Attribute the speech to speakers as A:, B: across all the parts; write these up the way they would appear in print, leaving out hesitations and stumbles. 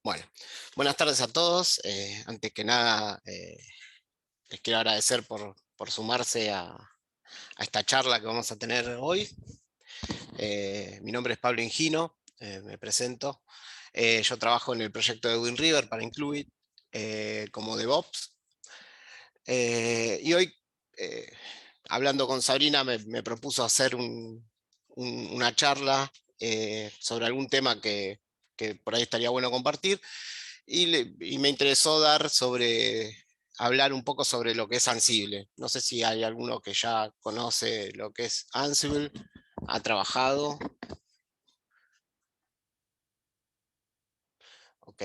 A: Bueno, buenas tardes a todos. Antes que nada, les quiero agradecer por sumarse a esta charla que vamos a tener hoy. Mi nombre es Pablo Ingino, me presento. Yo trabajo en el proyecto de WinRiver para Incluit como DevOps. Y hoy, eh, hablando con Sabrina, me propuso hacer una charla sobre algún tema que por ahí estaría bueno compartir. Y me interesó hablar un poco sobre lo que es Ansible. No sé si hay alguno que ya conoce lo que es Ansible, ha trabajado. Ok.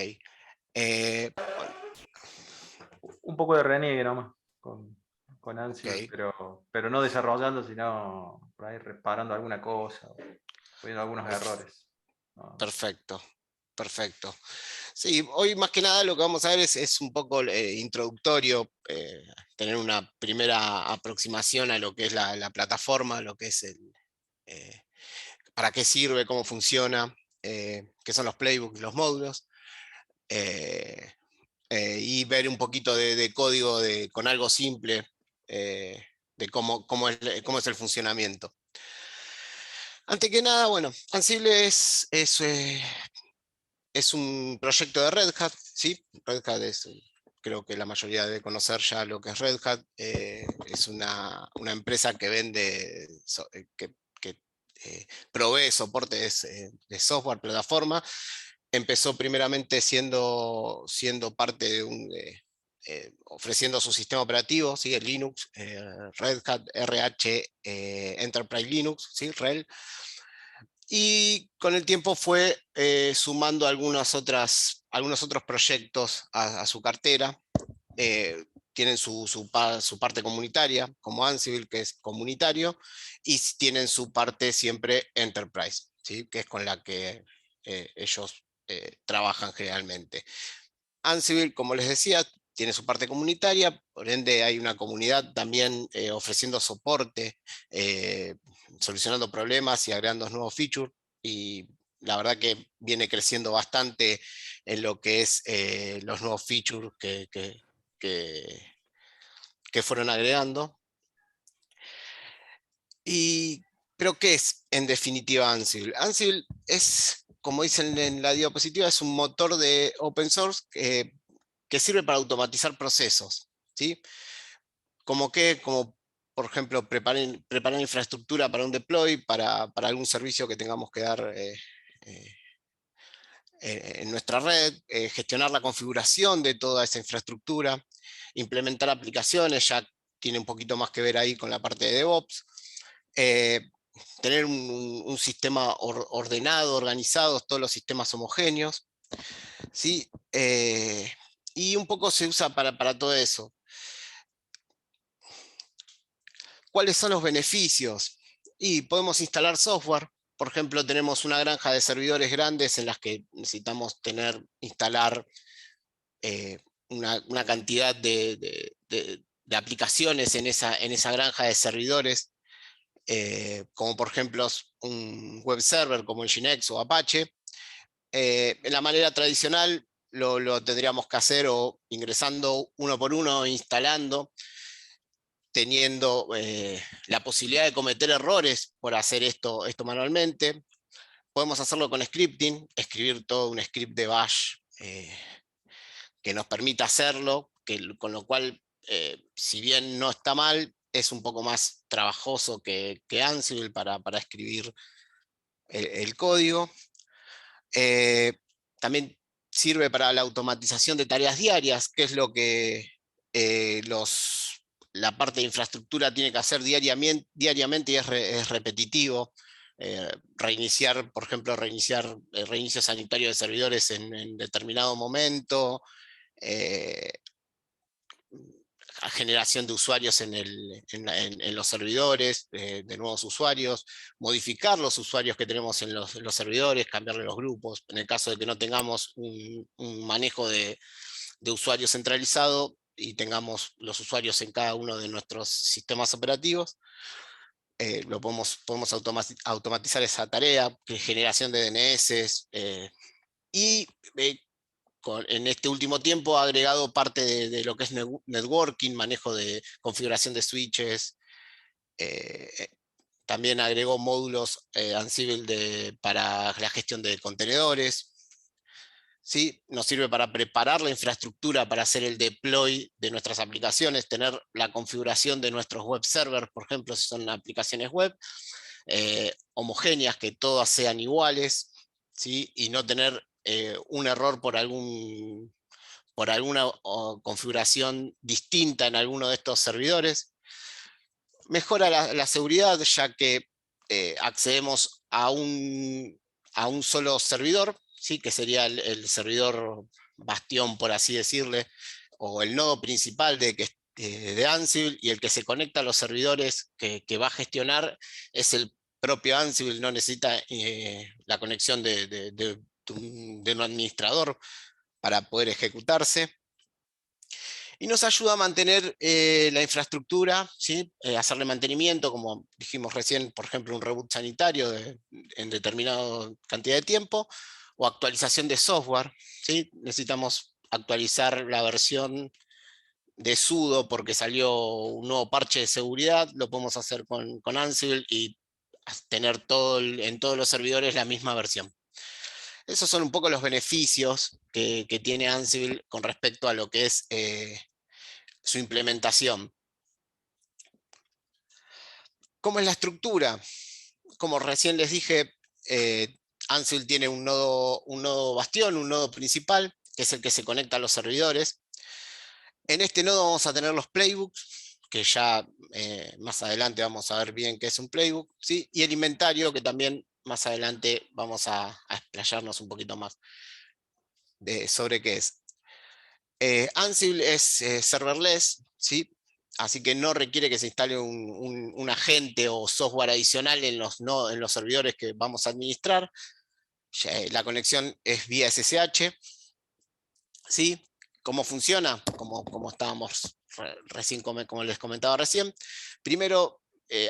A: Eh,
B: Un poco de reniegue nomás con
A: ok,
B: Ansible, pero no desarrollando, sino por ahí reparando alguna cosa, o viendo algunos errores. No.
A: perfecto, perfecto. Sí, hoy más que nada lo que vamos a ver es un poco introductorio, tener una primera aproximación a lo que es la plataforma, lo que es eh, para qué sirve, cómo funciona, qué son los playbooks, los módulos. eh, y ver un poquito de código con algo simple de cómo es el funcionamiento. Antes que nada, bueno, Ansible es un proyecto de Red Hat, ¿sí? Red Hat es, creo que la mayoría debe conocer ya lo que es Red Hat. Es una empresa que vende, que provee soportes de software, plataforma. Empezó primeramente siendo parte de ofreciendo su sistema operativo, ¿sí? El Linux, Red Hat RH Enterprise Linux, ¿sí? RHEL. Y con el tiempo fue sumando algunos otros proyectos a su cartera. Tienen su parte comunitaria, como Ansible, que es comunitario, y tienen su parte siempre Enterprise, ¿sí? Que es con la que ellos trabajan generalmente. Ansible, como les decía, tiene su parte comunitaria, por ende hay una comunidad también ofreciendo soporte, eh, solucionando problemas y agregando nuevos features, y la verdad que viene creciendo bastante en lo que es los nuevos features que, que fueron agregando. Y, pero ¿qué es en definitiva Ansible? Ansible es, como dicen en la diapositiva, es un motor de open source que sirve para automatizar procesos, ¿sí? Como por ejemplo, preparar infraestructura para un deploy, para algún servicio que tengamos que dar eh, en nuestra red, gestionar la configuración de toda esa infraestructura, implementar aplicaciones, ya tiene un poquito más que ver ahí con la parte de DevOps, eh, tener un sistema ordenado, organizado, todos los sistemas homogéneos, ¿sí? Y un poco se usa para todo eso. ¿Cuáles son los beneficios? Y podemos instalar software. Por ejemplo, tenemos una granja de servidores grandes en las que necesitamos instalar eh, una cantidad de aplicaciones en esa granja de servidores, como por ejemplo un web server como Nginx o Apache. En la manera tradicional lo tendríamos que hacer o ingresando uno por uno, instalando, teniendo la posibilidad de cometer errores por hacer esto manualmente. Podemos hacerlo con scripting, escribir todo un script de bash que nos permita hacerlo, con lo cual, si bien no está mal, es un poco más trabajoso que Ansible para escribir el código. Eh, También sirve para la automatización de tareas diarias, que es lo que la parte de infraestructura tiene que hacer diariamente y es repetitivo. Reiniciar, por ejemplo, reinicio sanitario de servidores en determinado momento, eh, a generación de usuarios en los servidores, de nuevos usuarios, modificar los usuarios que tenemos en los servidores, cambiarle los grupos. En el caso de que no tengamos un manejo de usuarios centralizado y tengamos los usuarios en cada uno de nuestros sistemas operativos, podemos automatizar esa tarea, generación de DNS, y en este último tiempo ha agregado parte de lo que es networking, manejo de configuración de switches. También agregó módulos Ansible para la gestión de contenedores. ¿Sí? Nos sirve para preparar la infraestructura para hacer el deploy de nuestras aplicaciones, tener la configuración de nuestros web servers, por ejemplo, si son aplicaciones web, homogéneas, que todas sean iguales, ¿sí? Y no tener un error por alguna configuración distinta en alguno de estos servidores. Mejora la seguridad, ya que accedemos a un solo servidor, ¿sí? Que sería el servidor bastión, por así decirle, o el nodo principal de Ansible, y el que se conecta a los servidores que va a gestionar es el propio Ansible, no necesita la conexión de un administrador para poder ejecutarse. Y nos ayuda a mantener la infraestructura, ¿sí? Hacerle mantenimiento, como dijimos recién, por ejemplo, un reboot sanitario en determinada cantidad de tiempo, o actualización de software, ¿sí? Necesitamos actualizar la versión de sudo porque salió un nuevo parche de seguridad, lo podemos hacer con Ansible y tener en todos los servidores la misma versión. Esos son un poco los beneficios que tiene Ansible con respecto a lo que es su implementación. ¿Cómo es la estructura? Como recién les dije, Ansible tiene un nodo bastión, un nodo principal, que es el que se conecta a los servidores. En este nodo vamos a tener los playbooks, que ya más adelante vamos a ver bien qué es un playbook, ¿sí? Y el inventario, que también más adelante vamos a explayarnos un poquito más sobre qué es. Ansible es serverless, ¿sí? Así que no requiere que se instale un agente o software adicional en los servidores que vamos a administrar. La conexión es vía SSH, ¿sí? ¿Cómo funciona? Como estábamos recién, como les comentaba recién. Primero,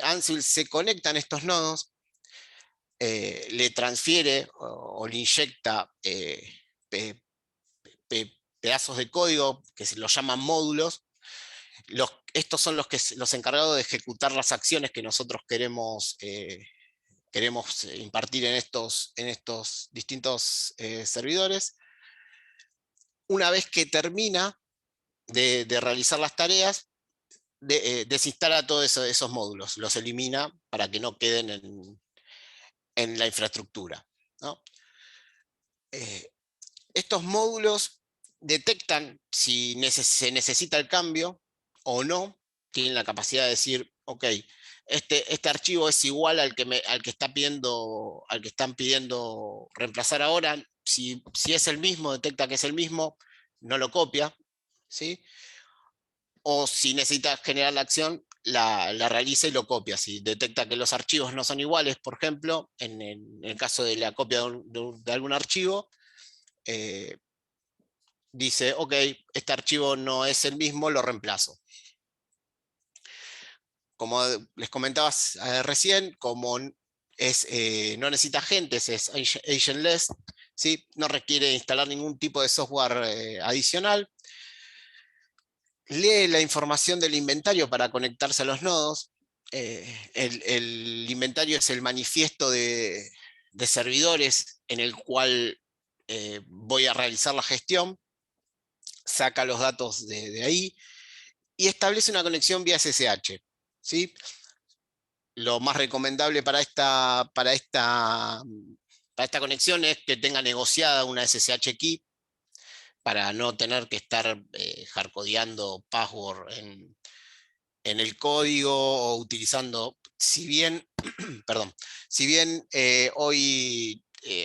A: Ansible se conecta en estos nodos, le transfiere o le inyecta pedazos de código que se los llaman módulos. Estos son los encargados de ejecutar las acciones que nosotros queremos impartir en estos distintos servidores. Una vez que termina de realizar las tareas, desinstala todos esos módulos, los elimina para que no queden en la infraestructura, ¿no? Estos módulos detectan si se necesita el cambio o no, tienen la capacidad de decir, ok, este archivo es igual al que están pidiendo reemplazar ahora. Si es el mismo, detecta que es el mismo, no lo copia, ¿sí? O si necesita generar la acción, la realiza y lo copia. Si detecta que los archivos no son iguales, por ejemplo, en el caso de la copia de algún archivo, dice, ok, este archivo no es el mismo, lo reemplazo. Como les comentaba recién, como no necesita agentes, es agentless, ¿sí? No requiere instalar ningún tipo de software adicional. Lee la información del inventario para conectarse a los nodos. El inventario es el manifiesto de servidores en el cual voy a realizar la gestión. Saca los datos de ahí y establece una conexión vía SSH, ¿sí? Lo más recomendable para esta conexión es que tenga negociada una SSH key para no tener que estar hardcodeando password en el código o utilizando, si bien, perdón, si bien hoy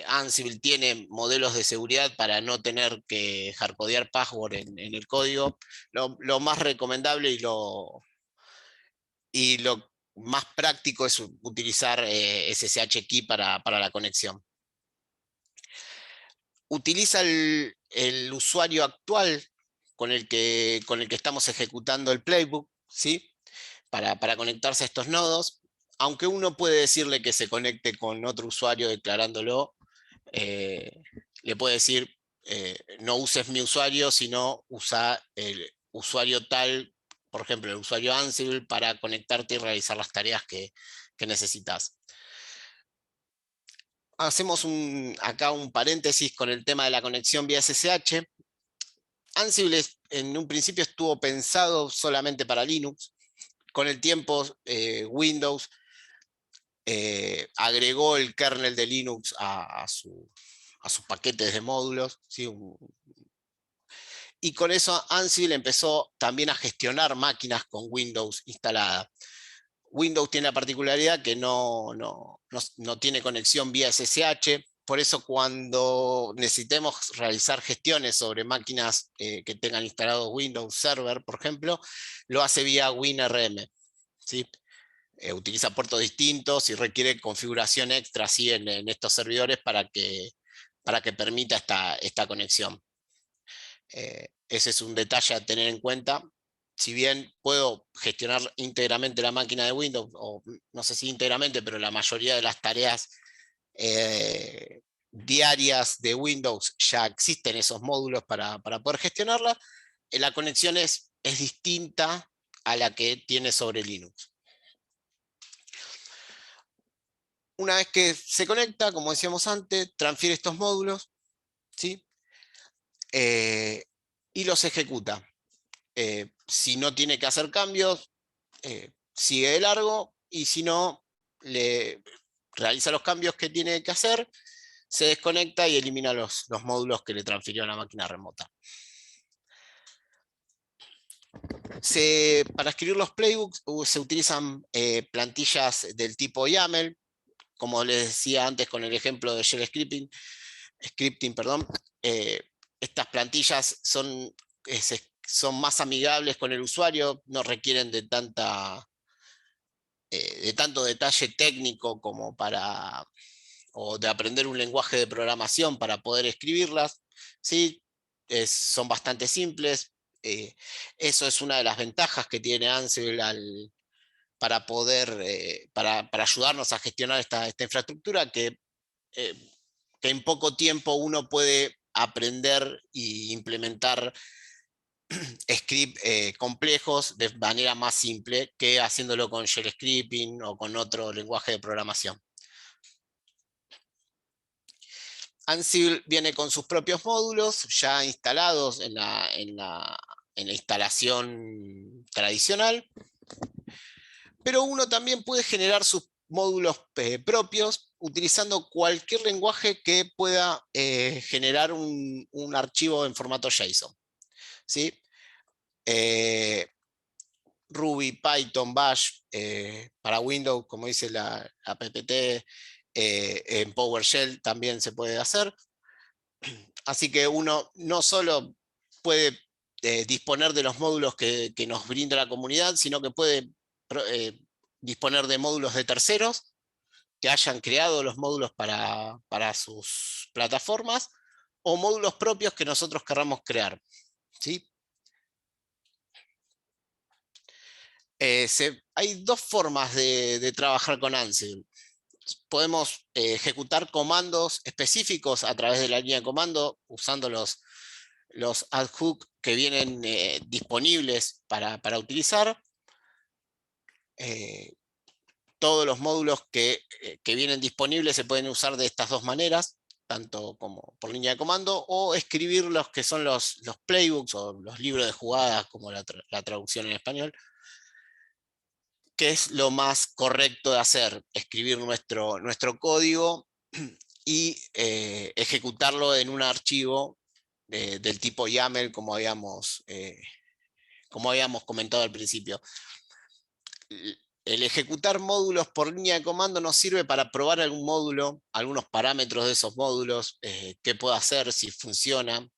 A: Ansible tiene modelos de seguridad para no tener que hardcodear password en el código, lo más recomendable y lo más práctico es utilizar SSH Key para la conexión. Utiliza el usuario actual con el que estamos ejecutando el playbook, ¿sí? Para conectarse a estos nodos, aunque uno puede decirle que se conecte con otro usuario declarándolo, le puede decir no uses mi usuario, sino usa el usuario tal, por ejemplo, el usuario Ansible para conectarte y realizar las tareas que necesitas. Hacemos acá un paréntesis con el tema de la conexión vía SSH. Ansible en un principio estuvo pensado solamente para Linux. Con el tiempo, Windows agregó el kernel de Linux a sus paquetes de módulos, ¿sí? Y con eso Ansible empezó también a gestionar máquinas con Windows instalada. Windows tiene la particularidad que no tiene conexión vía SSH, por eso cuando necesitemos realizar gestiones sobre máquinas que tengan instalado Windows Server, por ejemplo, lo hace vía WinRM, ¿sí? Utiliza puertos distintos y requiere configuración extra ¿sí? en estos servidores para que permita esta conexión. Ese es un detalle a tener en cuenta. Si bien puedo gestionar íntegramente la máquina de Windows, o no sé si íntegramente, pero la mayoría de las tareas diarias de Windows ya existen esos módulos para poder gestionarla, la conexión es distinta a la que tiene sobre Linux. Una vez que se conecta, como decíamos antes, transfiere estos módulos, ¿sí? Y los ejecuta. Si no tiene que hacer cambios, sigue de largo, y si no, le realiza los cambios que tiene que hacer, se desconecta y elimina los módulos que le transfirió a la máquina remota. Para escribir los playbooks se utilizan plantillas del tipo YAML, como les decía antes con el ejemplo de Shell Scripting, estas plantillas son más amigables con el usuario, no requieren de tanto detalle técnico como o de aprender un lenguaje de programación para poder escribirlas, ¿sí? Son bastante simples. Eso es una de las ventajas que tiene Ansible para ayudarnos a gestionar esta infraestructura, que en poco tiempo uno puede aprender e implementar scripts complejos de manera más simple que haciéndolo con Shell Scripting o con otro lenguaje de programación. Ansible viene con sus propios módulos ya instalados en la instalación tradicional, pero uno también puede generar sus módulos propios utilizando cualquier lenguaje que pueda generar un archivo en formato JSON, ¿sí? Ruby, Python, Bash, para Windows, como dice la apt, en PowerShell también se puede hacer. Así que uno no solo puede disponer de los módulos que nos brinda la comunidad, sino que puede disponer de módulos de terceros que hayan creado los módulos para sus plataformas, o módulos propios que nosotros querramos crear, ¿sí? Hay dos formas de trabajar con Ansible. Podemos ejecutar comandos específicos a través de la línea de comando usando los adhook que vienen disponibles para utilizar. Todos los módulos que vienen disponibles se pueden usar de estas dos maneras, tanto como por línea de comando, o escribir los que son los playbooks o los libros de jugadas, como la traducción en español, que es lo más correcto de hacer: escribir nuestro código y ejecutarlo en un archivo del tipo YAML, como habíamos comentado al principio. El ejecutar módulos por línea de comando nos sirve para probar algún módulo, algunos parámetros de esos módulos, qué puede hacer, si funciona,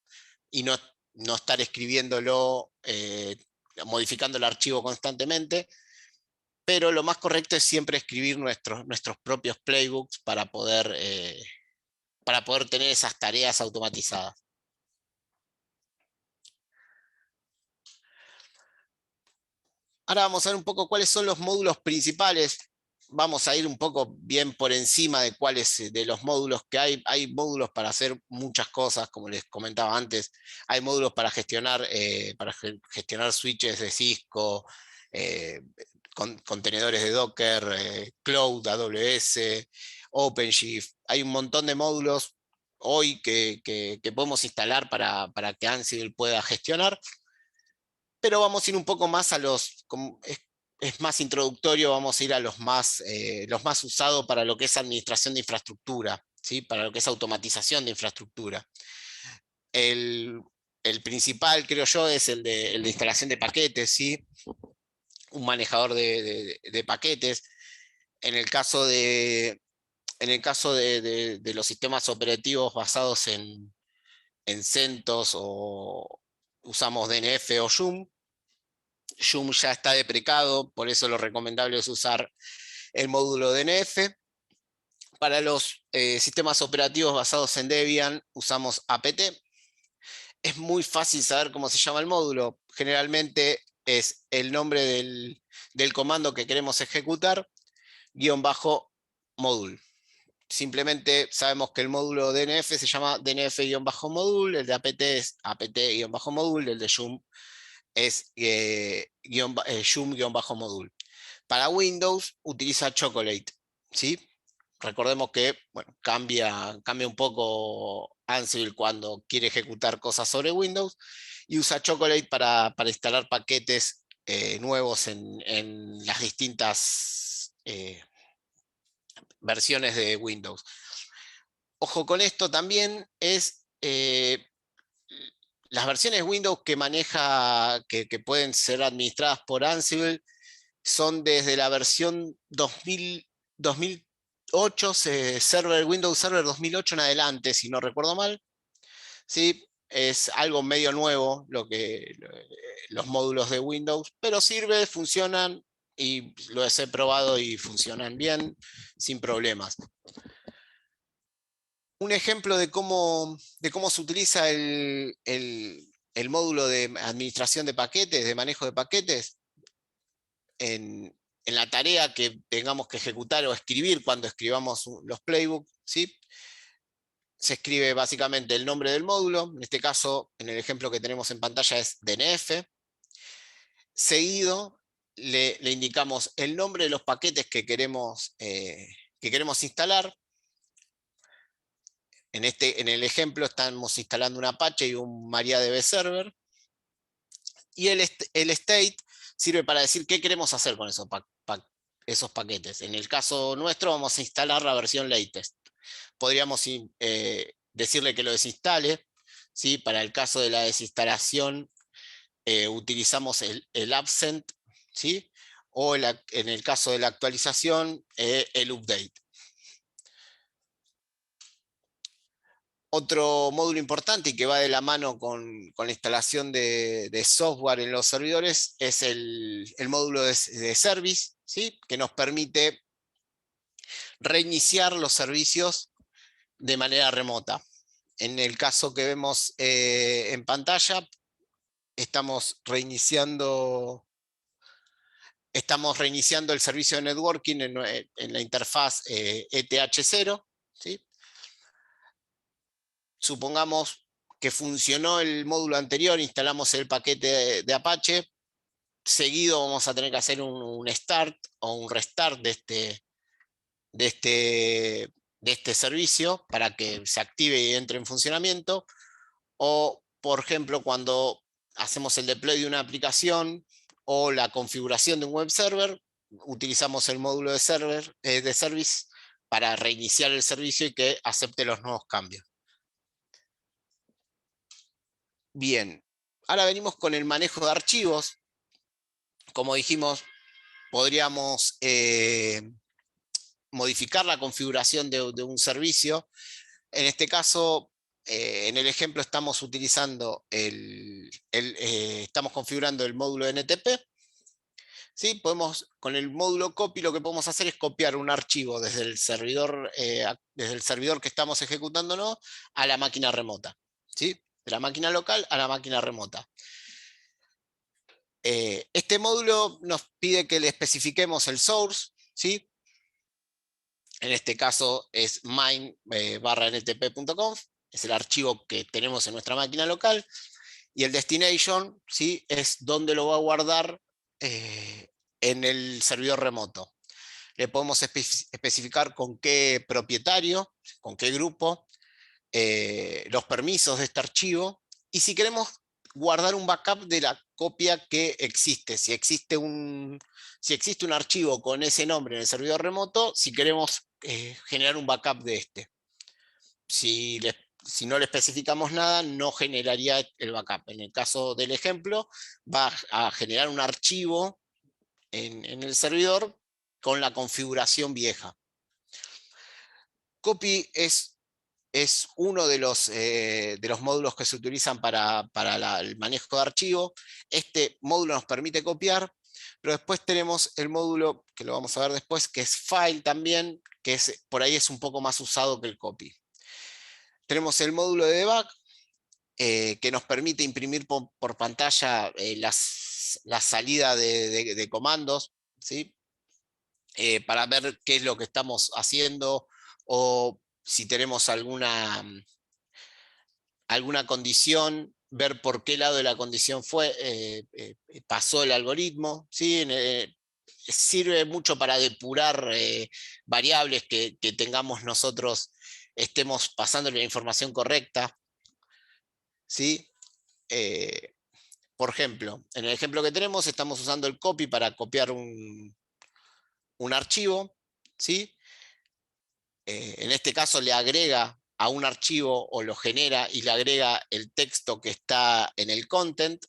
A: y no estar escribiéndolo, modificando el archivo constantemente. Pero lo más correcto es siempre escribir nuestros propios playbooks para poder tener esas tareas automatizadas. Ahora vamos a ver un poco cuáles son los módulos principales vamos a ir un poco bien por encima de cuáles de los módulos que hay. Hay módulos para hacer muchas cosas, como les comentaba antes. Hay módulos para gestionar switches de Cisco, eh, contenedores de Docker, Cloud, AWS, OpenShift. Hay un montón de módulos hoy que podemos instalar para que Ansible pueda gestionar, pero vamos a ir un poco más a es más introductorio, vamos a ir a los más usados para lo que es administración de infraestructura, ¿sí? Para lo que es automatización de infraestructura. El, el principal, creo yo, es el de instalación de paquetes, ¿sí? Un manejador de paquetes. En el caso de los sistemas operativos basados en CentOS, o usamos DNF o Joom. Joom ya está deprecado, por eso lo recomendable es usar el módulo DNF. Para los sistemas operativos basados en Debian usamos apt. Es muy fácil saber cómo se llama el módulo. Generalmente es el nombre del comando que queremos ejecutar, --module. Simplemente sabemos que el módulo DNF se llama DNF-module, el de apt es apt-module, el de Joom es Joom-module. Para Windows utiliza Chocolate, ¿sí? Recordemos que bueno, cambia un poco Ansible cuando quiere ejecutar cosas sobre Windows, y usa Chocolate para instalar paquetes nuevos en las distintas versiones de Windows. Ojo con esto también, es las versiones Windows que que pueden ser administradas por Ansible son desde la versión 2008, Windows Server 2008 en adelante, si no recuerdo mal. ¿Sí? Es algo medio nuevo los módulos de Windows, pero sirve, funcionan, y los he probado y funcionan bien, sin problemas. Un ejemplo de cómo se utiliza el módulo de administración de paquetes, de manejo de paquetes, en la tarea que tengamos que ejecutar o escribir cuando escribamos los playbooks, ¿sí? Se escribe básicamente el nombre del módulo, en este caso, en el ejemplo que tenemos en pantalla es DNF. Seguido le indicamos el nombre de los paquetes que queremos instalar. En el ejemplo estamos instalando un Apache y un MariaDB Server. Y el state sirve para decir qué queremos hacer con esos paquetes. En el caso nuestro vamos a instalar la versión latest. Podríamos decirle que lo desinstale, ¿sí? Para el caso de la desinstalación utilizamos el absent, ¿sí? O en el caso de la actualización, el update. Otro módulo importante y que va de la mano con la instalación de software en los servidores es el módulo de service, ¿sí? Que nos permite reiniciar los servicios de manera remota. En el caso que vemos en pantalla, estamos reiniciando el servicio de networking en la interfaz ETH0, ¿sí? Supongamos que funcionó el módulo anterior, instalamos el paquete de Apache, seguido vamos a tener que hacer un start o un restart de este servicio para que se active y entre en funcionamiento. O, por ejemplo, cuando hacemos el deploy de una aplicación o la configuración de un web server, utilizamos el módulo de service para reiniciar el servicio y que acepte los nuevos cambios. Bien, ahora venimos con el manejo de archivos. Como dijimos, podríamos modificar la configuración de un servicio. En este caso, en el ejemplo estamos utilizando estamos configurando el módulo NTP. ¿Sí? Con el módulo copy lo que podemos hacer es copiar un archivo desde el servidor que estamos ejecutando a la máquina remota. ¿Sí? De la máquina local a la máquina remota. Este módulo nos pide que le especifiquemos el source, ¿sí? En este caso es main/ntp.conf, es el archivo que tenemos en nuestra máquina local, y el destination, ¿sí?, es donde lo va a guardar en el servidor remoto. Le podemos especificar con qué propietario, con qué grupo, los permisos de este archivo, y si queremos guardar un backup de la copia que existe. Si existe un archivo con ese nombre en el servidor remoto, si queremos generar un backup de este. Si no le especificamos nada, no generaría el backup. En el caso del ejemplo, va a generar un archivo en el servidor con la configuración vieja. Copy es uno de los módulos que se utilizan para el manejo de archivo. Este módulo nos permite copiar, pero después tenemos el módulo, que lo vamos a ver después, que es file también, que por ahí es un poco más usado que el copy. Tenemos el módulo de debug, que nos permite imprimir por pantalla la salida de comandos, ¿sí? Para ver qué es lo que estamos haciendo, o si tenemos alguna condición, ver por qué lado de la condición pasó el algoritmo, ¿sí? Sirve mucho para depurar variables que tengamos nosotros, estemos pasándole la información correcta, ¿sí? Por ejemplo, en el ejemplo que tenemos, estamos usando el copy para copiar un archivo, ¿sí? En este caso le agrega a un archivo, o lo genera y le agrega el texto que está en el content,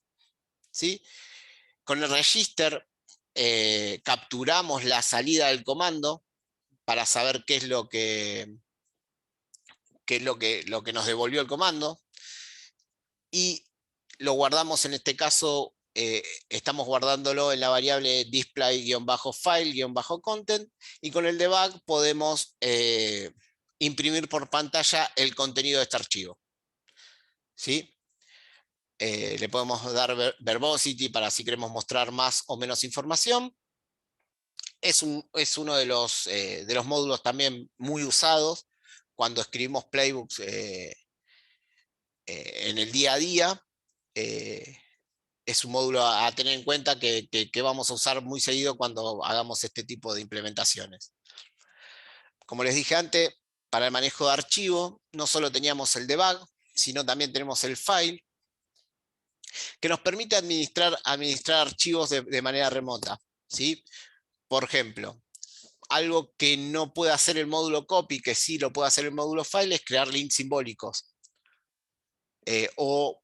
A: ¿sí? Con el register capturamos la salida del comando para saber qué es lo que nos devolvió el comando, y lo guardamos, en este caso estamos guardándolo en la variable display-file-content, y con el debug podemos imprimir por pantalla el contenido de este archivo, ¿sí? Le podemos dar verbosity para si queremos mostrar más o menos información. Es uno de los módulos también muy usados cuando escribimos playbooks en el día a día. Es un módulo a tener en cuenta que vamos a usar muy seguido cuando hagamos este tipo de implementaciones. Como les dije antes, para el manejo de archivo, no solo teníamos el debug, sino también tenemos el file, que nos permite administrar archivos de manera remota, ¿sí? Por ejemplo, algo que no puede hacer el módulo copy, que sí lo puede hacer el módulo file, es crear links simbólicos. O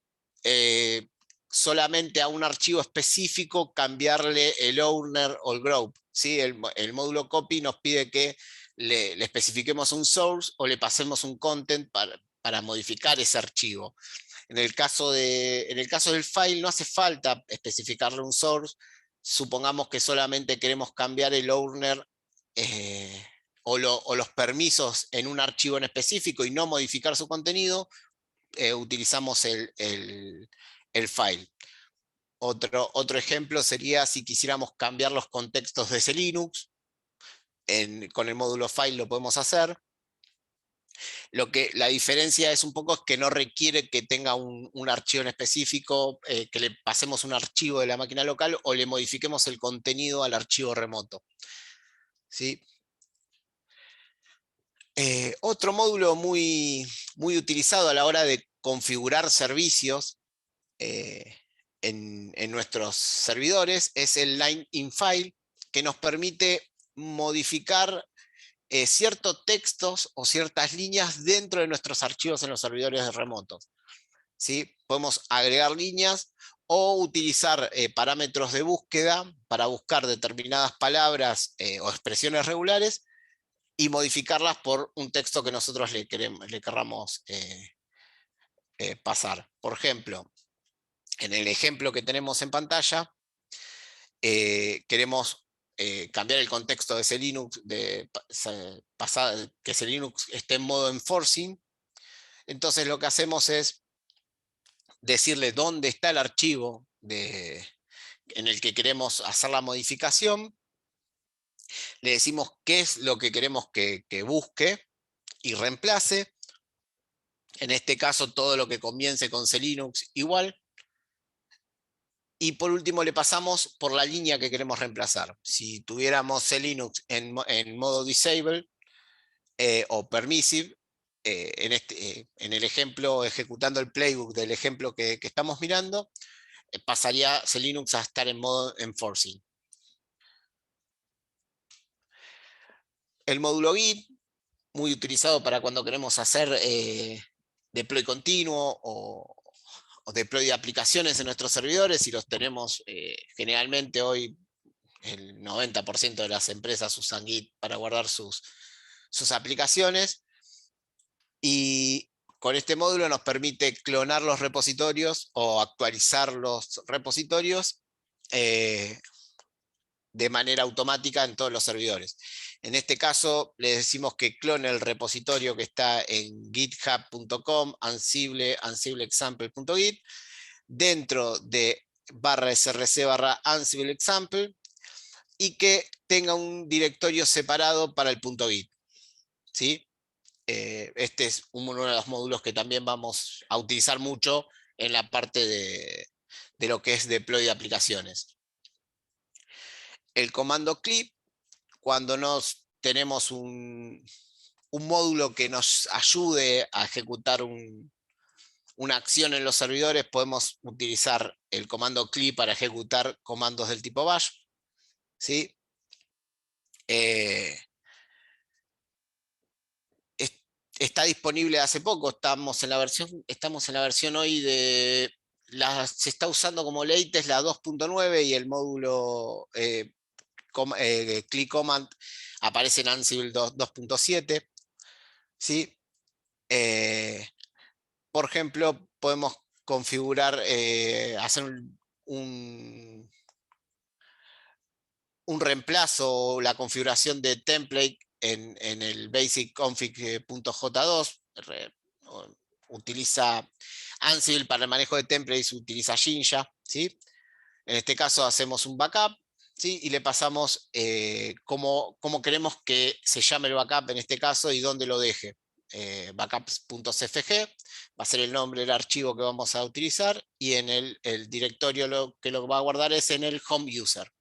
A: solamente a un archivo específico cambiarle el owner o el group, ¿sí? El módulo copy nos pide que le especifiquemos un source o le pasemos un content para modificar ese archivo. En el caso del file no hace falta especificarle un source. Supongamos que solamente queremos cambiar el owner o los permisos en un archivo en específico y no modificar su contenido, utilizamos el file. Otro ejemplo sería si quisiéramos cambiar los contextos de ese Linux. Con el módulo file lo podemos hacer. La diferencia es un poco que no requiere que tenga un archivo en específico, que le pasemos un archivo de la máquina local o le modifiquemos el contenido al archivo remoto, ¿sí? Otro módulo muy utilizado a la hora de configurar servicios en nuestros servidores es el line in file, que nos permite modificar ciertos textos o ciertas líneas dentro de nuestros archivos en los servidores remotos, ¿sí? Podemos agregar líneas o utilizar parámetros de búsqueda para buscar determinadas palabras o expresiones regulares y modificarlas por un texto que nosotros le querramos pasar. Por ejemplo, en el ejemplo que tenemos en pantalla, queremos cambiar el contexto de ese Linux, que ese Linux esté en modo enforcing. Entonces lo que hacemos es decirle dónde está el archivo en el que queremos hacer la modificación, Le decimos qué es lo que queremos que busque y reemplace. En este caso, todo lo que comience con Linux igual. Y por último le pasamos por la línea que queremos reemplazar. Si tuviéramos Linux en modo disable o permissive, en el ejemplo, ejecutando el playbook del ejemplo que estamos mirando, pasaría Linux a estar en modo enforcing. El módulo Git, muy utilizado para cuando queremos hacer deploy continuo o deploy de aplicaciones en nuestros servidores, y los tenemos generalmente hoy. El 90% de las empresas usan Git para guardar sus aplicaciones, y con este módulo nos permite clonar los repositorios o actualizar los repositorios de manera automática en todos los servidores. En este caso le decimos que clone el repositorio que está en github.com, ansible.example.git, dentro de /src /ansible y que tenga un directorio separado para el .git, ¿sí? Este es uno de los módulos que también vamos a utilizar mucho en la parte de lo que es deploy de aplicaciones. El comando clip, cuando tenemos un módulo que nos ayude a ejecutar una acción en los servidores, podemos utilizar el comando clip para ejecutar comandos del tipo bash, ¿sí? Está disponible hace poco, estamos en la versión hoy de se está usando como latest la 2.9, y el módulo click command aparece en Ansible 2.7, ¿sí? Por ejemplo, podemos configurar, hacer un reemplazo o la configuración de template en el basic config.j2. Utiliza Ansible para el manejo de templates, utiliza Jinja, ¿sí? En este caso hacemos un backup, ¿sí? Y le pasamos cómo queremos que se llame el backup en este caso y dónde lo deje. Backups.cfg va a ser el nombre del archivo que vamos a utilizar, y en el directorio que lo va a guardar es en el home user.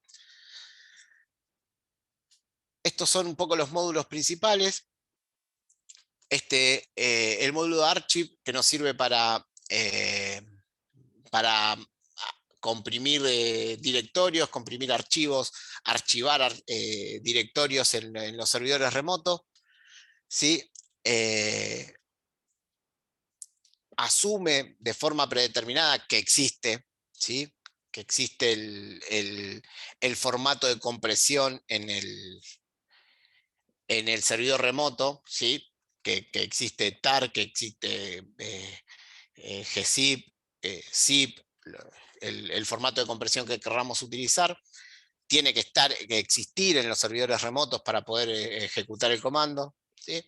A: Estos son un poco los módulos principales. El módulo archive, que nos sirve para comprimir directorios, comprimir archivos, archivar directorios en los servidores remotos, ¿sí? Asume de forma predeterminada que existe, ¿sí? Que existe el formato de compresión en el servidor remoto, ¿sí? Que existe TAR, que existe gzip, zip, el formato de compresión que queramos utilizar. Tiene que existir en los servidores remotos para poder ejecutar el comando, ¿sí?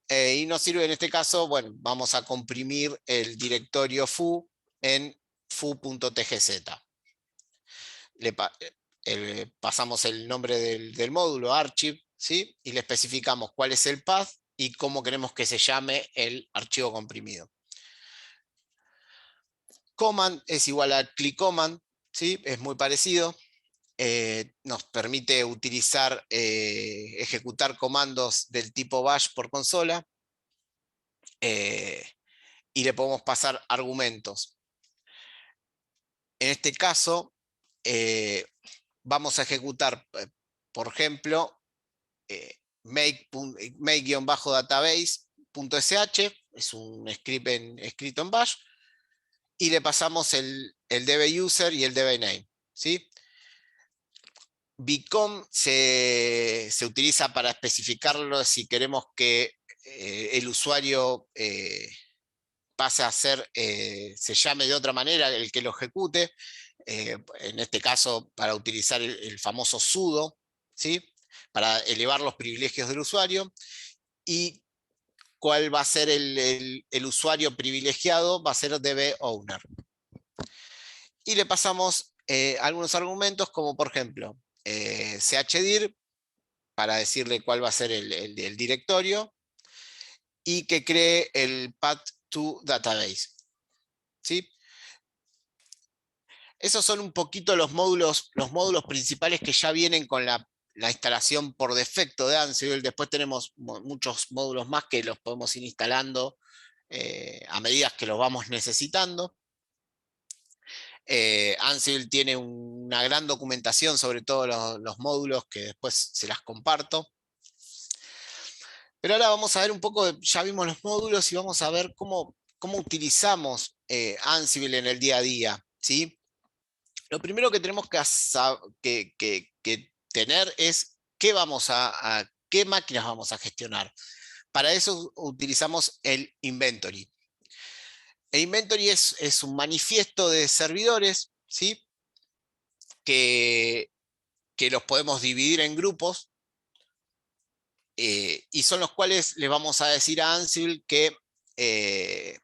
A: Y nos sirve en este caso, bueno, vamos a comprimir el directorio foo en foo.tgz. Pasamos el nombre del módulo, archive, ¿sí? Y le especificamos cuál es el path y cómo queremos que se llame el archivo comprimido. Command es igual a click command, ¿sí? Es muy parecido. Nos permite ejecutar comandos del tipo bash por consola, y le podemos pasar argumentos. En este caso, vamos a ejecutar, por ejemplo, make-database.sh, es un script escrito en bash, y le pasamos el dbuser y el dbname, ¿sí? Bcom se utiliza para especificarlo si queremos que el usuario pase a ser, se llame de otra manera el que lo ejecute, en este caso para utilizar el famoso sudo, ¿sí? Para elevar los privilegios del usuario. Y cuál va a ser el usuario privilegiado, va a ser dbowner. Y le pasamos algunos argumentos, como por ejemplo chdir, para decirle cuál va a ser el directorio, y que cree el path to database. ¿Sí? Esos son un poquito los módulos principales que ya vienen con la instalación por defecto de Ansible. Después tenemos muchos módulos más que los podemos ir instalando a medida que los vamos necesitando. Ansible tiene una gran documentación sobre todos los módulos que después se las comparto. Pero ahora vamos a ver un poco, ya vimos los módulos y vamos a ver cómo utilizamos Ansible en el día a día, ¿sí? Lo primero que tenemos que tener es qué máquinas vamos a gestionar. Para eso utilizamos el inventory. El inventory es un manifiesto de servidores, ¿sí? que los podemos dividir en grupos, y son los cuales le vamos a decir a Ansible eh,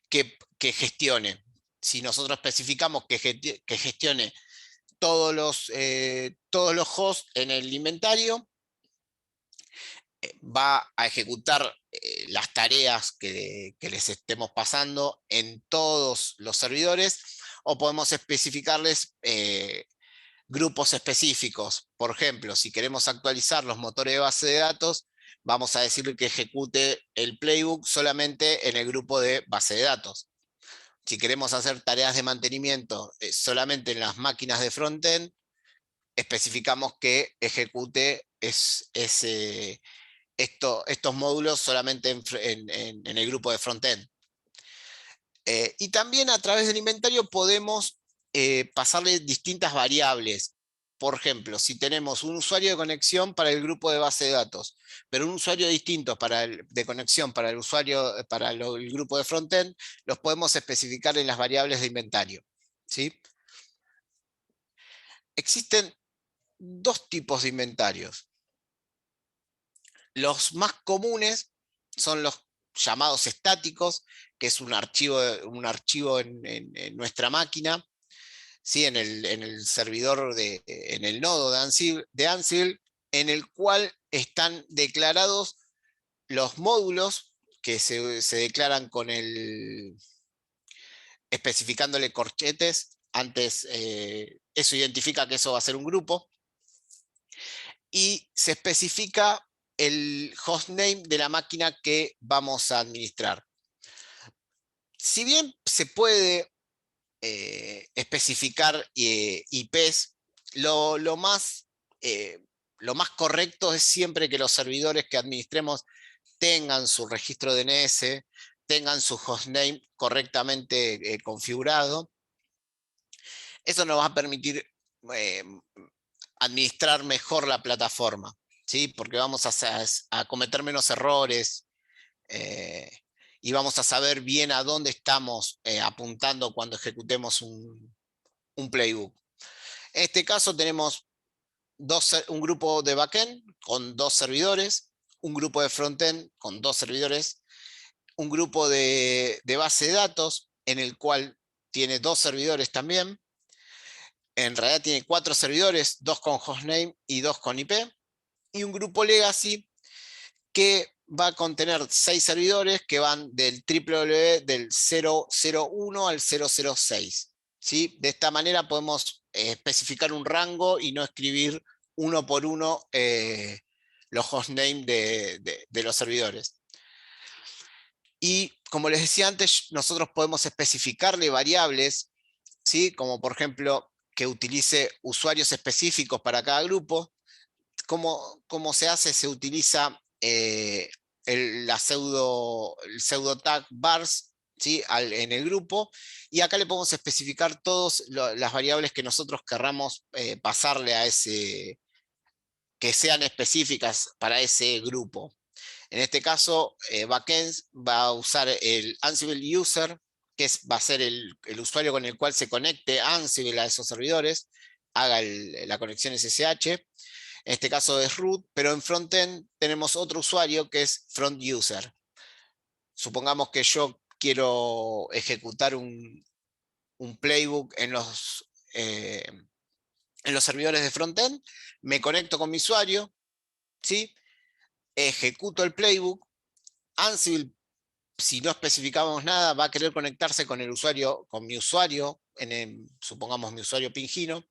A: que gestione. Si nosotros especificamos que gestione todos los hosts en el inventario, va a ejecutar las tareas que les estemos pasando en todos los servidores, o podemos especificarles grupos específicos. Por ejemplo, si queremos actualizar los motores de base de datos, vamos a decirle que ejecute el playbook solamente en el grupo de base de datos. Si queremos hacer tareas de mantenimiento solamente en las máquinas de frontend, especificamos que ejecute estos módulos solamente en el grupo de frontend. Y también a través del inventario podemos pasarle distintas variables. Por ejemplo, si tenemos un usuario de conexión para el grupo de base de datos, pero un usuario distinto de conexión para el usuario, el grupo de frontend, los podemos especificar en las variables de inventario, ¿sí? Existen dos tipos de inventarios. Los más comunes son los llamados estáticos, que es un archivo en nuestra máquina, ¿sí? en el servidor, en el nodo de Ansible, en el cual están declarados los módulos que se declaran especificándole corchetes. Antes, eso identifica que eso va a ser un grupo, y se especifica el hostname de la máquina que vamos a administrar. Si bien se puede especificar IPs, lo más correcto es siempre que los servidores que administremos tengan su registro DNS, tengan su hostname correctamente configurado. Eso nos va a permitir eh, administrar mejor la plataforma, ¿sí? Porque vamos a cometer menos errores, eh, y vamos a saber bien a dónde estamos apuntando cuando ejecutemos un playbook. En este caso tenemos un grupo de backend con 2 servidores, un grupo de frontend con 2 servidores, un grupo de base de datos en el cual tiene 2 servidores también. En realidad tiene 4 servidores, 2 con hostname y 2 con IP, y un grupo legacy que va a contener 6 servidores que van del www del 001 al 006. ¿Sí? De esta manera podemos especificar un rango y no escribir uno por uno los hostnames de los servidores. Y como les decía antes, nosotros podemos especificarle variables, ¿sí? Como por ejemplo que utilice usuarios específicos para cada grupo. ¿Cómo se hace? Se utiliza el pseudo tag vars, ¿sí? En el grupo, y acá le podemos especificar todas las variables que nosotros querramos pasarle a que sean específicas para ese grupo. En este caso, backend va a usar el Ansible User, que va a ser el usuario con el cual se conecte Ansible a esos servidores, haga la conexión SSH. En este caso es root, pero en frontend tenemos otro usuario que es front user. Supongamos que yo quiero ejecutar un playbook en los servidores de frontend, me conecto con mi usuario, ¿sí? Ejecuto el playbook. Ansible, si no especificamos nada, va a querer conectarse con el usuario, con mi usuario, supongamos mi usuario Pingino.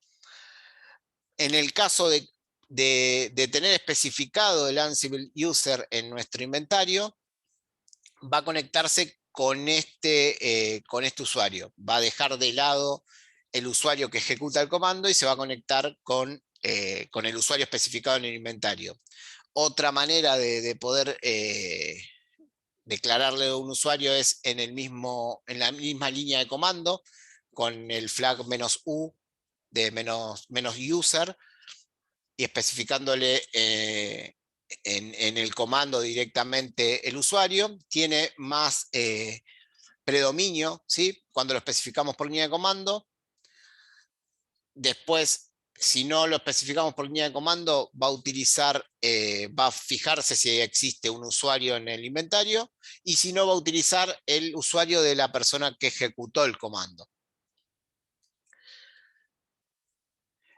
A: En el caso de tener especificado el Ansible user en nuestro inventario, va a conectarse con este usuario. Va a dejar de lado el usuario que ejecuta el comando y se va a conectar con el usuario especificado en el inventario. Otra manera de poder declararle a un usuario es en la misma línea de comando, con el flag "-u" de "-user", y especificándole en el comando directamente el usuario. Tiene más predominio, ¿sí? Cuando lo especificamos por línea de comando. Después, si no lo especificamos por línea de comando, va a fijarse si existe un usuario en el inventario, y si no, va a utilizar el usuario de la persona que ejecutó el comando.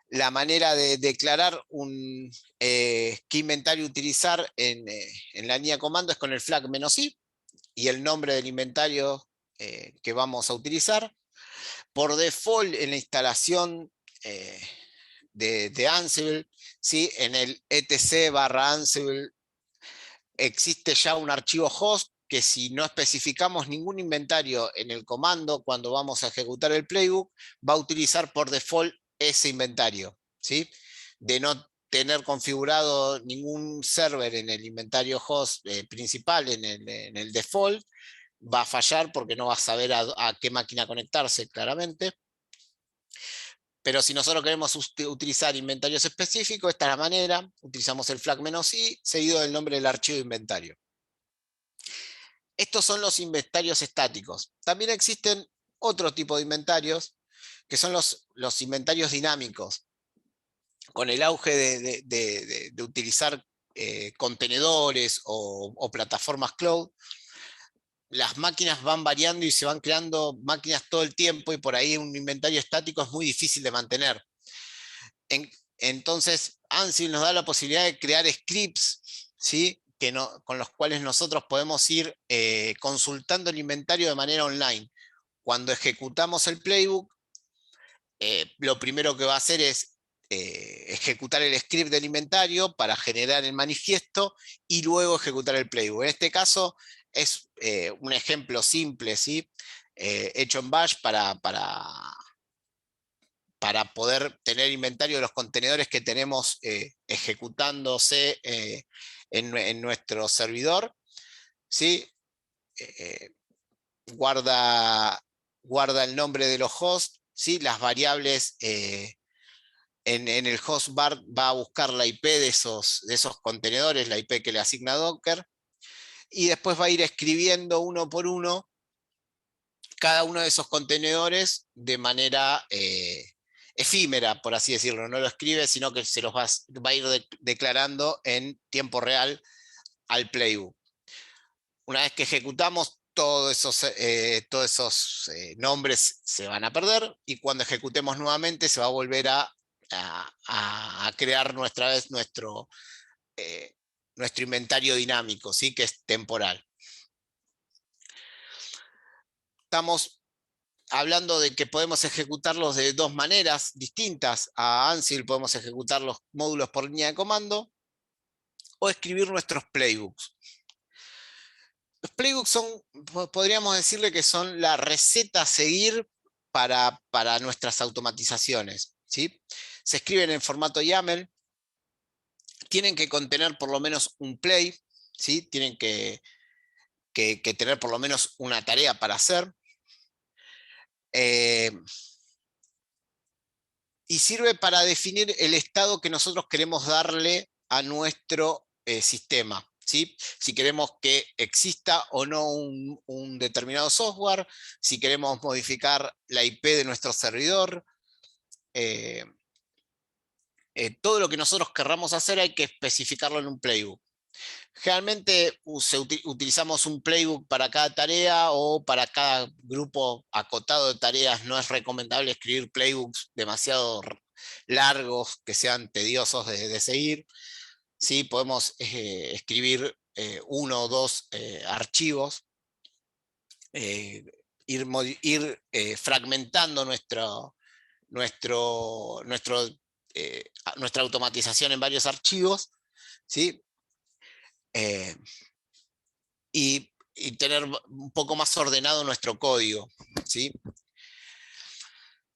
A: La manera de declarar qué inventario utilizar en la línea de comando es con el flag "-i" y el nombre del inventario que vamos a utilizar. Por default, en la instalación de Ansible, ¿sí? En el etc/Ansible existe ya un archivo host que, si no especificamos ningún inventario en el comando cuando vamos a ejecutar el playbook, va a utilizar por default ese inventario, ¿sí? De no tener configurado ningún server en el inventario host principal, en el default, va a fallar porque no va a saber a qué máquina conectarse claramente. Pero si nosotros queremos utilizar inventarios específicos, esta es la manera. Utilizamos el flag "-i" seguido del nombre del archivo de inventario. Estos son los inventarios estáticos. También existen otro tipo de inventarios, que son los inventarios dinámicos. Con el auge de utilizar contenedores o plataformas cloud, las máquinas van variando y se van creando máquinas todo el tiempo, y por ahí un inventario estático es muy difícil de mantener. Entonces, Ansible nos da la posibilidad de crear scripts, ¿sí? Con los cuales nosotros podemos ir consultando el inventario de manera online. Cuando ejecutamos el playbook, lo primero que va a hacer es ejecutar el script del inventario para generar el manifiesto y luego ejecutar el playbook. En este caso es un ejemplo simple, ¿sí? Hecho en Bash para poder tener inventario de los contenedores que tenemos ejecutándose en nuestro servidor, ¿sí? Guarda el nombre de los hosts, ¿sí? Las variables en el host bar va a buscar la IP de esos contenedores, la IP que le asigna Docker, y después va a ir escribiendo uno por uno cada uno de esos contenedores de manera efímera, por así decirlo. No lo escribe, sino que se los va a ir declarando en tiempo real al playbook. Una vez que ejecutamos, todos esos nombres se van a perder, y cuando ejecutemos nuevamente se va a volver a crear nuestra vez nuestro inventario dinámico, ¿sí? Que es temporal. Estamos hablando de que podemos ejecutarlos de dos maneras distintas. A Ansible podemos ejecutar los módulos por línea de comando o escribir nuestros playbooks. Los playbooks podríamos decirle que son la receta a seguir para nuestras automatizaciones, ¿sí? Se escriben en formato YAML, tienen que contener por lo menos un play, ¿sí? Tienen que tener por lo menos una tarea para hacer. Y sirve para definir el estado que nosotros queremos darle a nuestro sistema, ¿sí? Si queremos que exista o no un determinado software, si queremos modificar la IP de nuestro servidor. Todo lo que nosotros querramos hacer hay que especificarlo en un playbook. Generalmente utilizamos un playbook para cada tarea o para cada grupo acotado de tareas. No es recomendable escribir playbooks demasiado largos, que sean tediosos de seguir. ¿sí? Podemos escribir uno o dos archivos, ir fragmentando nuestra automatización en varios archivos, ¿sí? Eh, y tener un poco más ordenado nuestro código, ¿sí?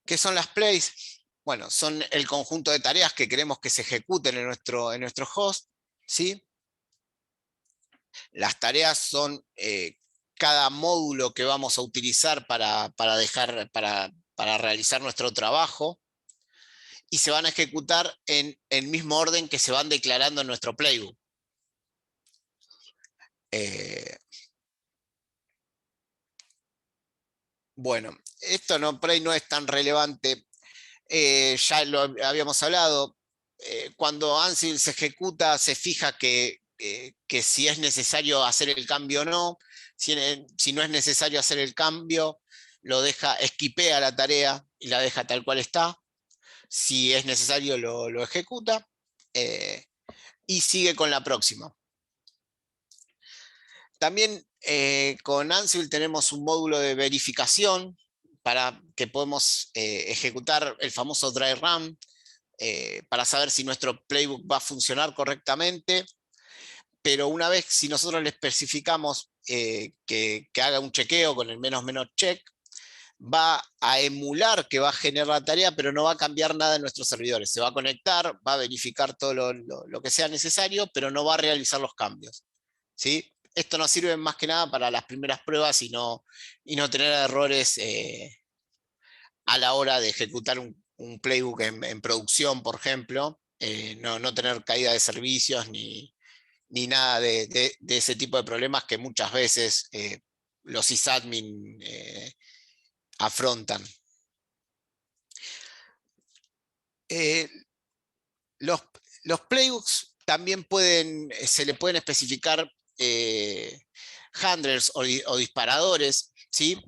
A: ¿Qué son las plays? Bueno, son el conjunto de tareas que queremos que se ejecuten en nuestro host, ¿sí? Las tareas son cada módulo que vamos a utilizar para realizar nuestro trabajo, y se van a ejecutar en el mismo orden que se van declarando en nuestro playbook. Bueno, esto por ahí no es tan relevante. Ya lo habíamos hablado. Cuando Ansible se ejecuta, se fija que si es necesario hacer el cambio o no. Si no es necesario hacer el cambio, esquipea la tarea y la deja tal cual está. Si es necesario, lo ejecuta y sigue con la próxima. También con Ansible tenemos un módulo de verificación para que podemos ejecutar el famoso dry run para saber si nuestro playbook va a funcionar correctamente. Pero una vez, si nosotros le especificamos que haga un chequeo con el menos check, va a emular que va a generar la tarea, pero no va a cambiar nada en nuestros servidores. Se va a conectar, va a verificar todo lo que sea necesario, pero no va a realizar los cambios, ¿sí? Esto nos sirve más que nada para las primeras pruebas y no tener errores a la hora de ejecutar un playbook en producción, por ejemplo. No tener caída de servicios ni nada de ese tipo de problemas que muchas veces los sysadmin afrontan. Los, los playbooks también se le pueden especificar handlers o disparadores, ¿sí?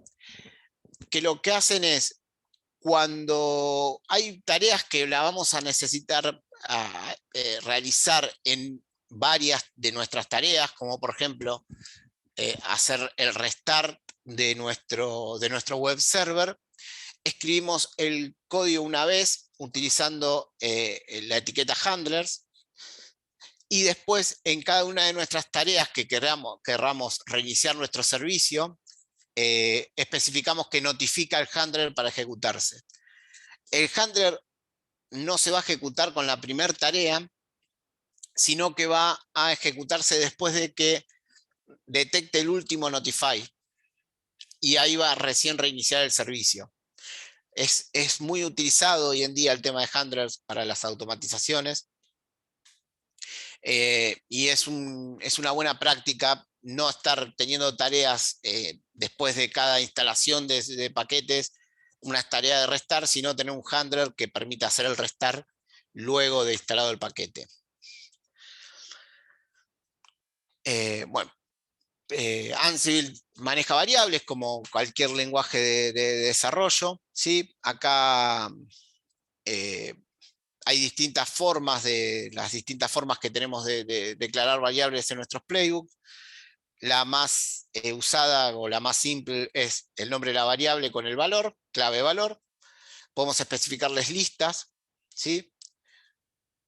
A: Que lo que hacen es, cuando hay tareas que la vamos a necesitar realizar en varias de nuestras tareas, como por ejemplo hacer el restart de nuestro web server, escribimos el código una vez utilizando la etiqueta handlers, y después en cada una de nuestras tareas que querramos reiniciar nuestro servicio, especificamos que notifica el handler para ejecutarse. El handler no se va a ejecutar con la primera tarea, sino que va a ejecutarse después de que detecte el último notify, y ahí va a recién reiniciar el servicio. Es muy utilizado hoy en día el tema de handlers para las automatizaciones, y es una buena práctica no estar teniendo tareas después de cada instalación de paquetes, una tarea de restart, sino tener un handler que permita hacer el restart luego de instalado el paquete. Bueno, Ansible maneja variables como cualquier lenguaje de desarrollo, ¿sí? Acá hay las distintas formas que tenemos de declarar variables en nuestros playbooks. La más usada o la más simple es el nombre de la variable con el valor, clave valor. Podemos especificarles listas, ¿sí?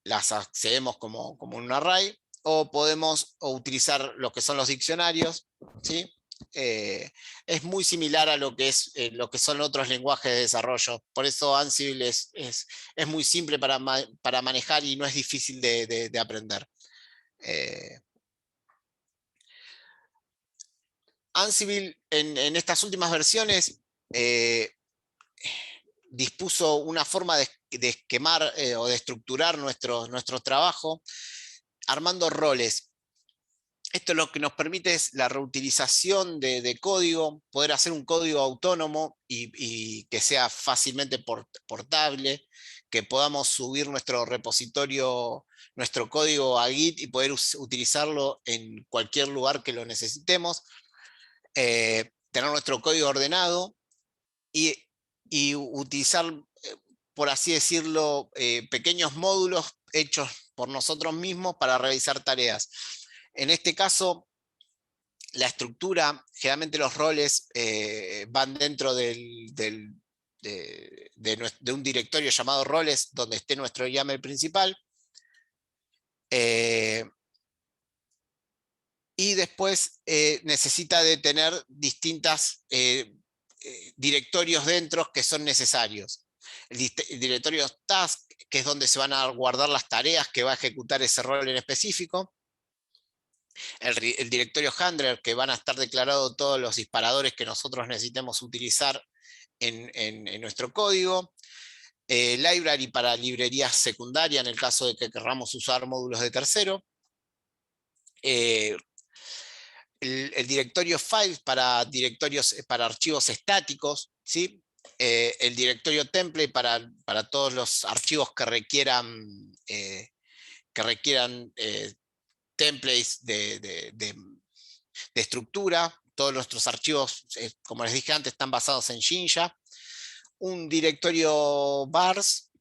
A: Las accedemos como un array, o podemos utilizar lo que son los diccionarios, ¿sí? Es muy similar a lo que son otros lenguajes de desarrollo. Por eso Ansible es muy simple para manejar y no es difícil de aprender. Ansible en estas últimas versiones dispuso una forma de esquemar o de estructurar nuestro trabajo armando roles. Esto lo que nos permite es la reutilización de código, poder hacer un código autónomo y que sea fácilmente portable, que podamos subir nuestro repositorio, nuestro código a Git y poder utilizarlo en cualquier lugar que lo necesitemos, tener nuestro código ordenado y utilizar, por así decirlo, pequeños módulos hechos por nosotros mismos para realizar tareas. En este caso, la estructura, generalmente los roles van dentro de un directorio llamado roles, donde esté nuestro YAML principal. Y después necesita de tener distintos directorios dentro que son necesarios. El directorio task, que es donde se van a guardar las tareas que va a ejecutar ese rol en específico. El directorio handler, que van a estar declarados todos los disparadores que nosotros necesitemos utilizar en nuestro código. Library para librerías secundarias en el caso de que queramos usar módulos de tercero. El directorio files para archivos estáticos, ¿sí? El directorio template para todos los archivos que requieran templates de estructura. Todos nuestros archivos, como les dije antes, están basados en Jinja. Un directorio vars,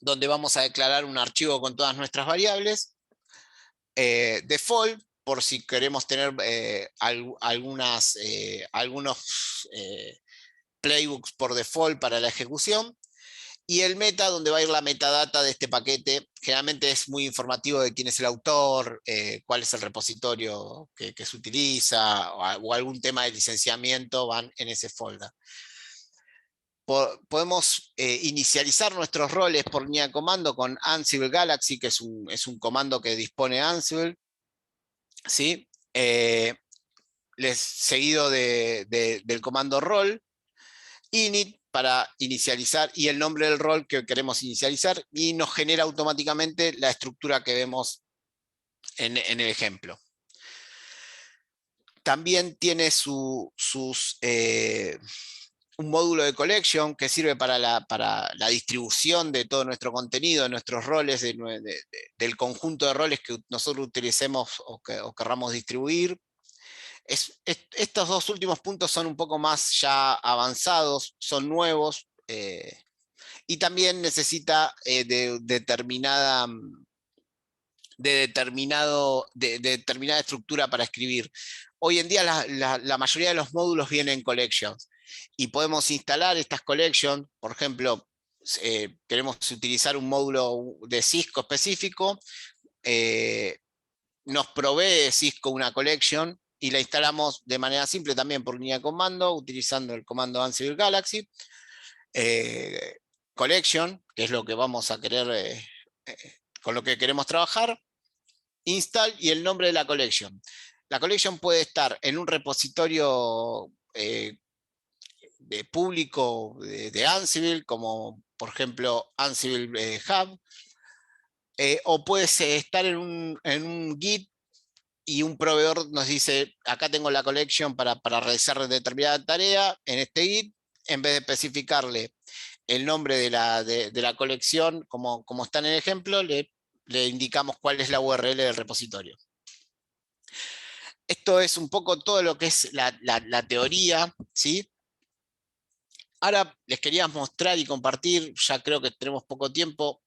A: donde vamos a declarar un archivo con todas nuestras variables. Default, por si queremos tener algunos playbooks por default para la ejecución. Y el meta, donde va a ir la metadata de este paquete. Generalmente es muy informativo de quién es el autor, cuál es el repositorio que se utiliza, o algún tema de licenciamiento van en ese folder. Podemos inicializar nuestros roles por línea de comando con Ansible Galaxy, que es un comando que dispone Ansible, ¿sí? Seguido del comando roll, init para inicializar y el nombre del rol que queremos inicializar, y nos genera automáticamente la estructura que vemos en el ejemplo. También tiene un módulo de collection que sirve para la distribución de todo nuestro contenido, de nuestros roles, del conjunto de roles que nosotros utilicemos o querramos distribuir. Estos dos últimos puntos son un poco más ya avanzados, son nuevos, y también necesita de determinada estructura para escribir. Hoy en día la mayoría de los módulos vienen en collections, y podemos instalar estas collections. Por ejemplo, queremos utilizar un módulo de Cisco específico, nos provee Cisco una collection y la instalamos de manera simple también por línea de comando, utilizando el comando Ansible Galaxy. Collection, que es lo que vamos a querer, con lo que queremos trabajar, install y el nombre de la collection. La collection puede estar en un repositorio de público de Ansible, como por ejemplo Ansible Hub, o puede estar en un Git, y un proveedor nos dice, acá tengo la collection para realizar determinada tarea en este Git. En vez de especificarle el nombre de la colección, como está en el ejemplo, le indicamos cuál es la URL del repositorio. Esto es un poco todo lo que es la teoría, ¿sí? Ahora les quería mostrar y compartir, ya creo que tenemos poco tiempo,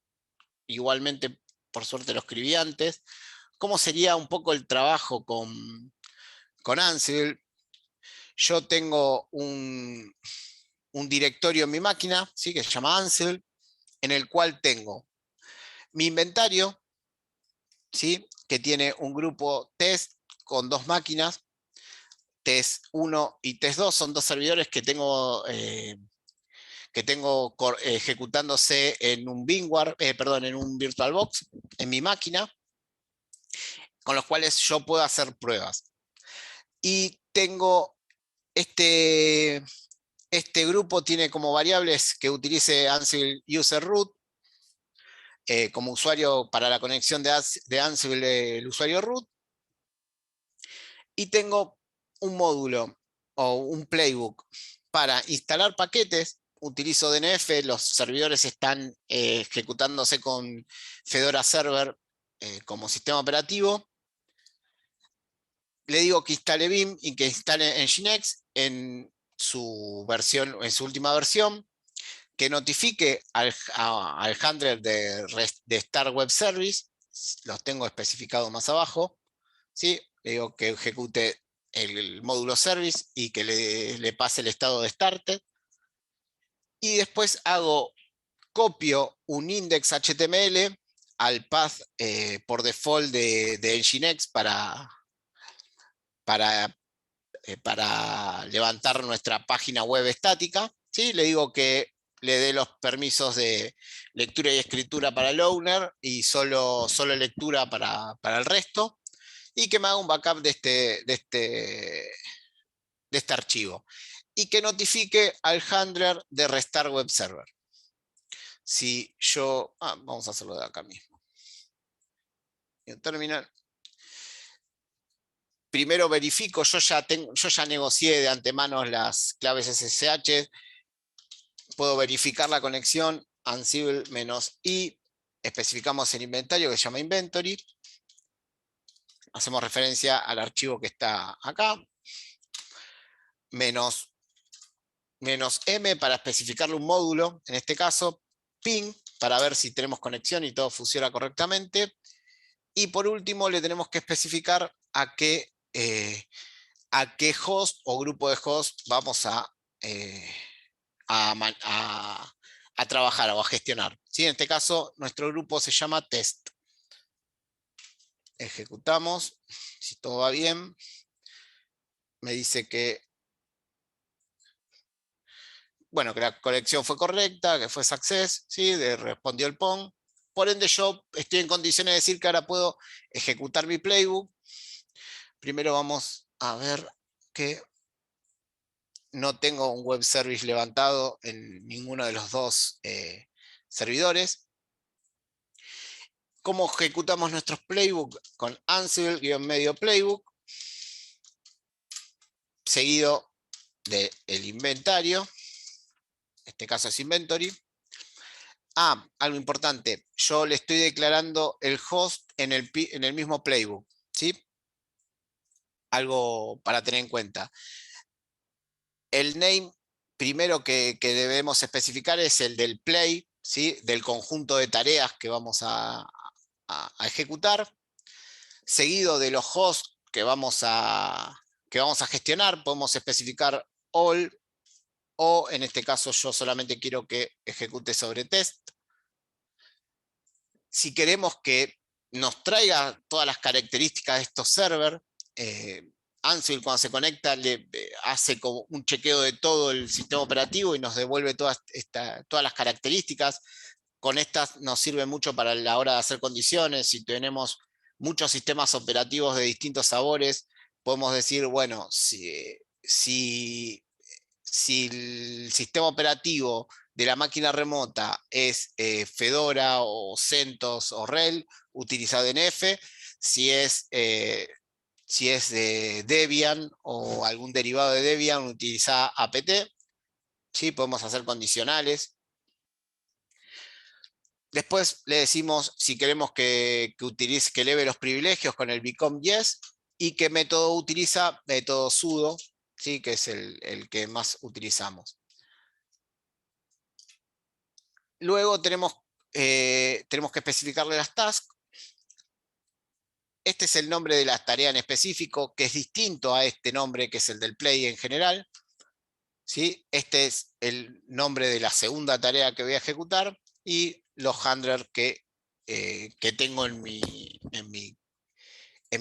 A: igualmente por suerte lo escribí antes, cómo sería un poco el trabajo con Ansible. Yo tengo un directorio en mi máquina, ¿sí? Que se llama Ansible, en el cual tengo mi inventario, ¿sí? Que tiene un grupo test con dos máquinas, test 1 y test 2, son dos servidores que tengo ejecutándose en un en un VirtualBox, en mi máquina, con los cuales yo puedo hacer pruebas. Y tengo este grupo tiene como variables que utilice Ansible User Root, como usuario para la conexión de Ansible, el usuario root. Y tengo un módulo o un playbook para instalar paquetes. Utilizo DNF, los servidores están ejecutándose con Fedora Server como sistema operativo. Le digo que instale Vim y que instale Nginx en su última versión, que notifique al handler de Start Web Service, los tengo especificados más abajo, ¿sí? Le digo que ejecute el módulo service y que le pase el estado de started. Y después copio un index HTML al path por default de Nginx para levantar nuestra página web estática, ¿sí? Le digo que le dé los permisos de lectura y escritura para el owner y solo lectura para el resto, y que me haga un backup de este archivo y que notifique al handler de restart web server. Si yo, vamos a hacerlo de acá mismo. Terminal. Primero verifico, yo ya negocié de antemano las claves SSH, puedo verificar la conexión, Ansible -i, especificamos el inventario que se llama inventory, hacemos referencia al archivo que está acá, menos -m para especificarle un módulo, en este caso ping, para ver si tenemos conexión y todo funciona correctamente, y por último le tenemos que especificar a qué host o grupo de host vamos a trabajar o a gestionar. ¿Sí? En este caso, nuestro grupo se llama test. Ejecutamos, si todo va bien, me dice que, bueno, que la conexión fue correcta, que fue success, ¿sí? Respondió el PON. Por ende, yo estoy en condiciones de decir que ahora puedo ejecutar mi playbook. Primero vamos a ver que no tengo un web service levantado en ninguno de los dos servidores. ¿Cómo ejecutamos nuestros playbook? Con Ansible-medio playbook, seguido del inventario. En este caso es inventory. Algo importante. Yo le estoy declarando el host en el mismo playbook, ¿sí? Algo para tener en cuenta. El name primero que debemos especificar es el del play, ¿sí? Del conjunto de tareas que vamos a ejecutar, seguido de los hosts que vamos a gestionar. Podemos especificar all, o en este caso yo solamente quiero que ejecute sobre test. Si queremos que nos traiga todas las características de estos servers, Ansible cuando se conecta le hace como un chequeo de todo el sistema operativo y nos devuelve todas las características. Con estas nos sirve mucho para la hora de hacer condiciones. Si tenemos muchos sistemas operativos de distintos sabores, podemos decir, bueno, si el sistema operativo de la máquina remota es Fedora o CentOS o RHEL, utiliza DNF. Si es de Debian o algún derivado de Debian, utiliza apt. ¿Sí? Podemos hacer condicionales. Después le decimos si queremos que eleve los privilegios con el become yes, y qué método utiliza, método sudo, ¿sí? Que es el que más utilizamos. Luego tenemos que especificarle las tasks. Este es el nombre de la tarea en específico, que es distinto a este nombre que es el del play en general, ¿sí? Este es el nombre de la segunda tarea que voy a ejecutar y los handlers que tengo en mi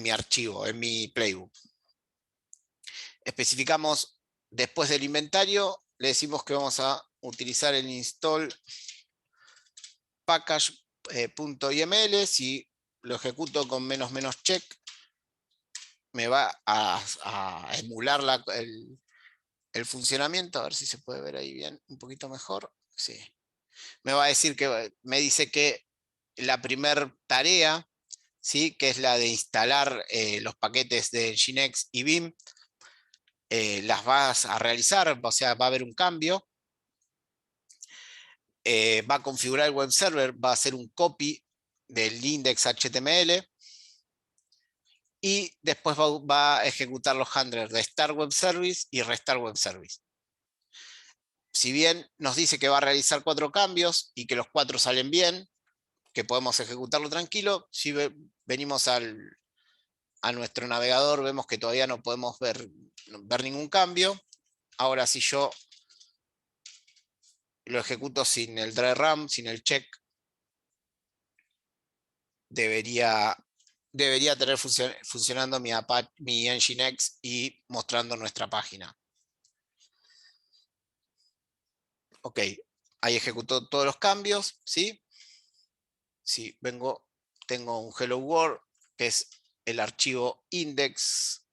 A: archivo, en mi playbook. Especificamos después del inventario, le decimos que vamos a utilizar el install package.yml. Si lo ejecuto con --check, me va a emular el funcionamiento. A ver si se puede ver ahí bien, un poquito mejor. Sí. Me va a decir me dice que la primera tarea, ¿sí? Que es la de instalar los paquetes de Nginx y Vim, las vas a realizar, o sea, va a haber un cambio. Va a configurar el web server, va a hacer un copy del index HTML y después va a ejecutar los handlers de Start Web Service y Restart Web Service. Si bien nos dice que va a realizar 4 cambios y que los 4 salen bien, que podemos ejecutarlo tranquilo. Si venimos a nuestro navegador, vemos que todavía no podemos ver ningún cambio. Ahora, si yo lo ejecuto sin el dry run, sin el check, debería tener funcionando mi Nginx y mostrando nuestra página. Ok, ahí ejecutó todos los cambios, ¿sí? Si vengo, tengo un hello world, que es el archivo index.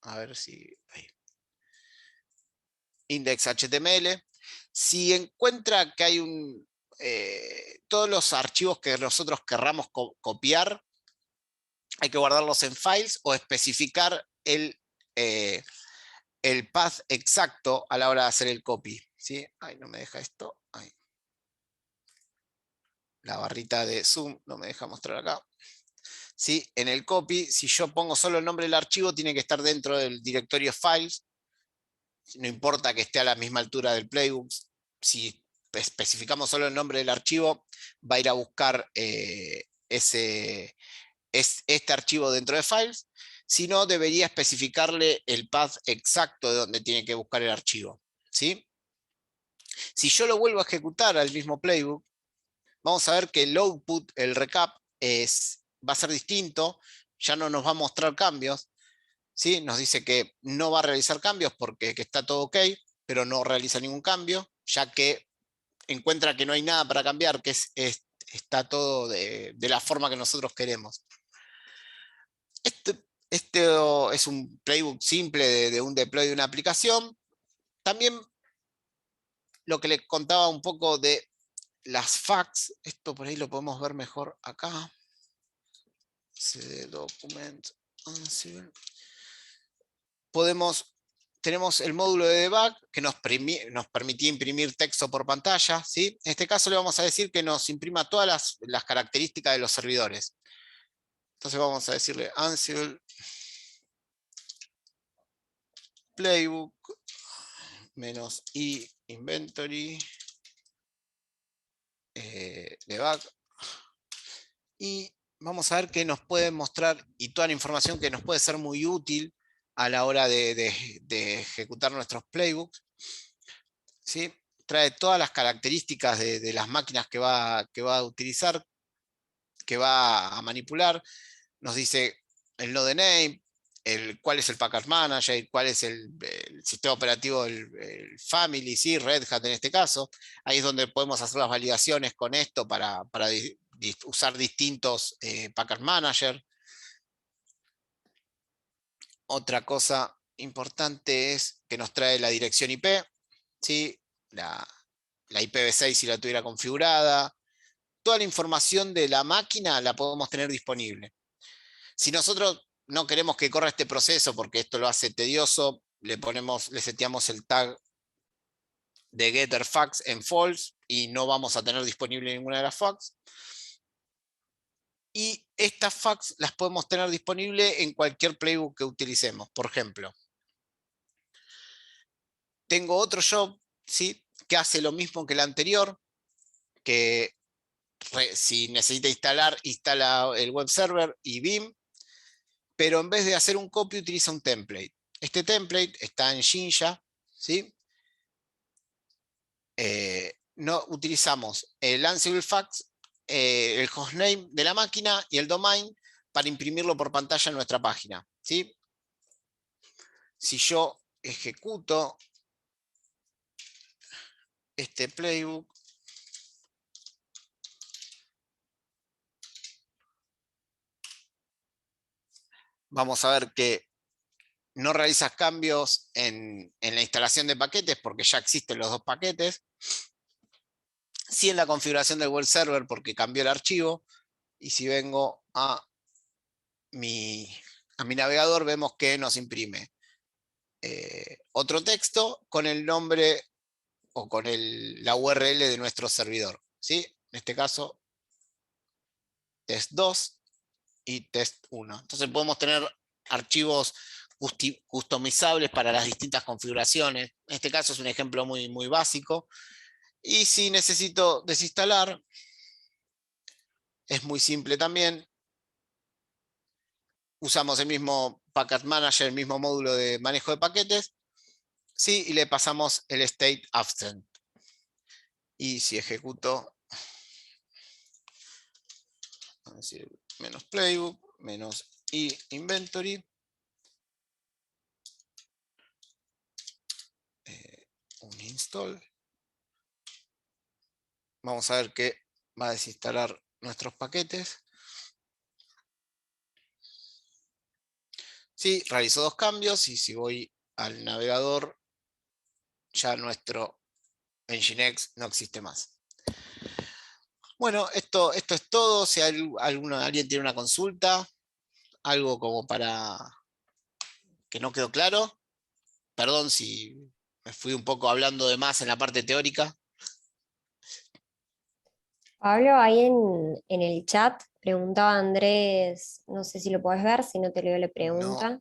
A: A ver si... Ahí. Index.html. Si encuentra que hay todos los archivos que nosotros querramos copiar, hay que guardarlos en files o especificar el path exacto a la hora de hacer el copy. ¿Sí? Ay, no me deja esto. Ay. La barrita de zoom no me deja mostrar acá. ¿Sí? En el copy, si yo pongo solo el nombre del archivo, tiene que estar dentro del directorio files. No importa que esté a la misma altura del playbook. Si especificamos solo el nombre del archivo, va a ir a buscar este archivo dentro de files. Si no, debería especificarle el path exacto de donde tiene que buscar el archivo. ¿Sí? Si yo lo vuelvo a ejecutar al mismo playbook, vamos a ver que el output, el recap, va a ser distinto. Ya no nos va a mostrar cambios. ¿Sí? Nos dice que no va a realizar cambios porque que está todo ok, pero no realiza ningún cambio, ya que encuentra que no hay nada para cambiar, que está todo de la forma que nosotros queremos. Este es un playbook simple de un deploy de una aplicación. También lo que les contaba un poco de las facts, esto por ahí lo podemos ver mejor acá. CD document. Tenemos el módulo de debug que nos permitía imprimir texto por pantalla. ¿Sí? En este caso le vamos a decir que nos imprima todas las características de los servidores. Entonces vamos a decirle Ansible playbook -i inventory debug. Y vamos a ver que nos puede mostrar y toda la información que nos puede ser muy útil a la hora de ejecutar nuestros playbooks. ¿Sí? Trae todas las características de las máquinas que va a utilizar, que va a manipular. Nos dice el node name, cuál es el package manager, cuál es el sistema operativo, el family, ¿sí? Red Hat en este caso. Ahí es donde podemos hacer las validaciones con esto para usar distintos package manager. Otra cosa importante es que nos trae la dirección IP, ¿sí? La IPv6 si la tuviera configurada. Toda la información de la máquina la podemos tener disponible. Si nosotros no queremos que corra este proceso porque esto lo hace tedioso, le seteamos el tag de getter fax en false y no vamos a tener disponible ninguna de las fax. Y estas fax las podemos tener disponible en cualquier playbook que utilicemos. Por ejemplo, tengo otro job, ¿sí? Que hace lo mismo que el anterior, que si necesita instala el web server y Vim, pero en vez de hacer un copy utiliza un template. Este template está en Jinja, ¿sí? No utilizamos el Ansible Fax, el hostname de la máquina y el domain para imprimirlo por pantalla en nuestra página, ¿sí? Si yo ejecuto este playbook, vamos a ver que no realiza cambios en la instalación de paquetes porque ya existen los dos paquetes. Sí en la configuración del web server porque cambió el archivo. Y si vengo a mi navegador, vemos que nos imprime otro texto con el nombre o con la URL de nuestro servidor. ¿Sí? En este caso, test2 y test1. Entonces podemos tener archivos customizables para las distintas configuraciones. En este caso es un ejemplo muy, muy básico. Y si necesito desinstalar, es muy simple también. Usamos el mismo Packet Manager, el mismo módulo de manejo de paquetes, ¿sí? Y le pasamos el state absent. Y si ejecuto, vamos a decir, menos playbook, menos i inventory, un install. Vamos a ver que va a desinstalar nuestros paquetes. Sí, realizó 2 cambios y si voy al navegador, ya nuestro Nginx no existe más. Bueno, esto es todo. Si alguien tiene una consulta, algo como para que no quedó claro. Perdón si me fui un poco hablando de más en la parte teórica.
C: Pablo, ahí en el chat preguntaba Andrés, no sé si lo puedes ver, si no te leo la
A: No,
C: pregunta,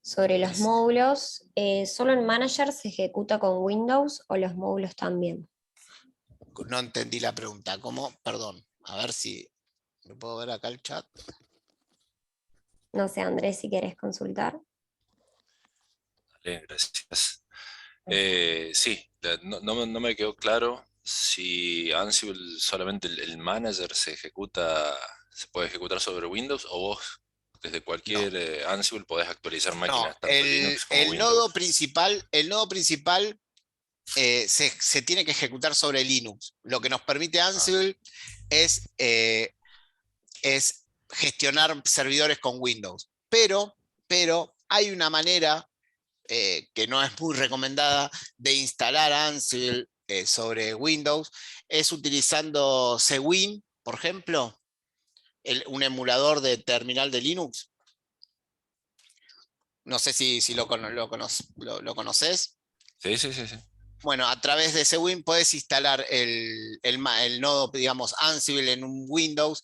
C: sobre los módulos. ¿Solo en Manager se ejecuta con Windows o los módulos también?
A: no entendí la pregunta. ¿Cómo? Perdón. A ver si lo puedo ver acá el chat.
C: No sé, Andrés, si querés consultar.
D: Bien, gracias. Sí, no me quedó claro si Ansible solamente el manager se puede ejecutar sobre Windows o vos desde
A: No.
D: cualquier Ansible podés actualizar
A: No,
D: máquinas, tanto Linux como
A: el nodo
D: Windows.
A: principal, se tiene que ejecutar sobre Linux. Lo que nos permite
D: Ah,
A: Ansible es, es gestionar servidores con Windows. Pero hay una manera que no es muy recomendada de instalar Ansible sobre Windows, es utilizando Cwin, por ejemplo, un emulador de terminal de Linux. No sé si lo conoces.
D: sí, sí, sí, sí.
A: Bueno, a través de Cwin puedes instalar el nodo, digamos, Ansible en un Windows.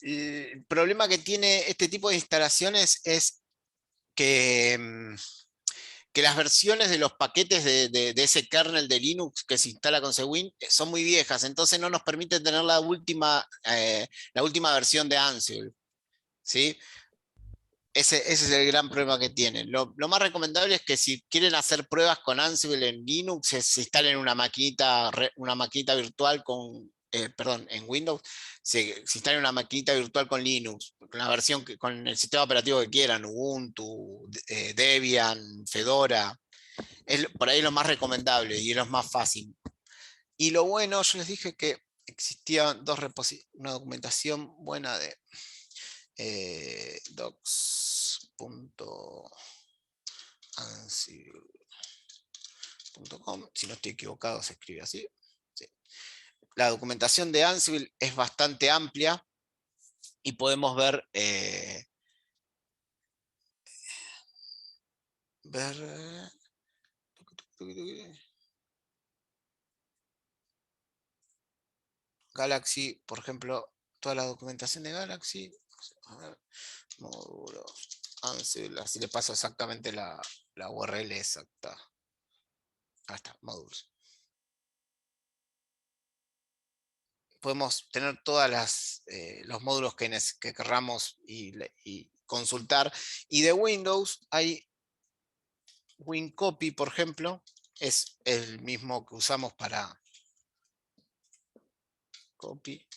A: El problema que tiene este tipo de instalaciones es que, que las versiones de los paquetes de ese kernel de Linux que se instala con Cwin son muy viejas, entonces no nos permite tener la última versión de Ansible, ¿sí? Ese es el gran problema que tienen. Lo más recomendable es que si quieren hacer pruebas con Ansible en Linux, se instalen una maquinita virtual perdón, en Windows, se instalen una maquinita virtual con Linux, con la versión, con el sistema operativo que quieran, Ubuntu, Debian, Fedora. Por ahí es lo más recomendable y es lo más fácil. Y lo bueno, yo les dije que existía una documentación buena de docs.ansible.com, si no estoy equivocado se escribe así. Sí. La documentación de Ansible es bastante amplia y podemos ver Galaxy, por ejemplo, toda la documentación de Galaxy. A ver, módulo Ansible, así le paso exactamente la URL exacta. Ahí está, módulos. Podemos tener los módulos que querramos y consultar. Y de Windows hay WinCopy, por ejemplo, es el mismo que usamos para copy.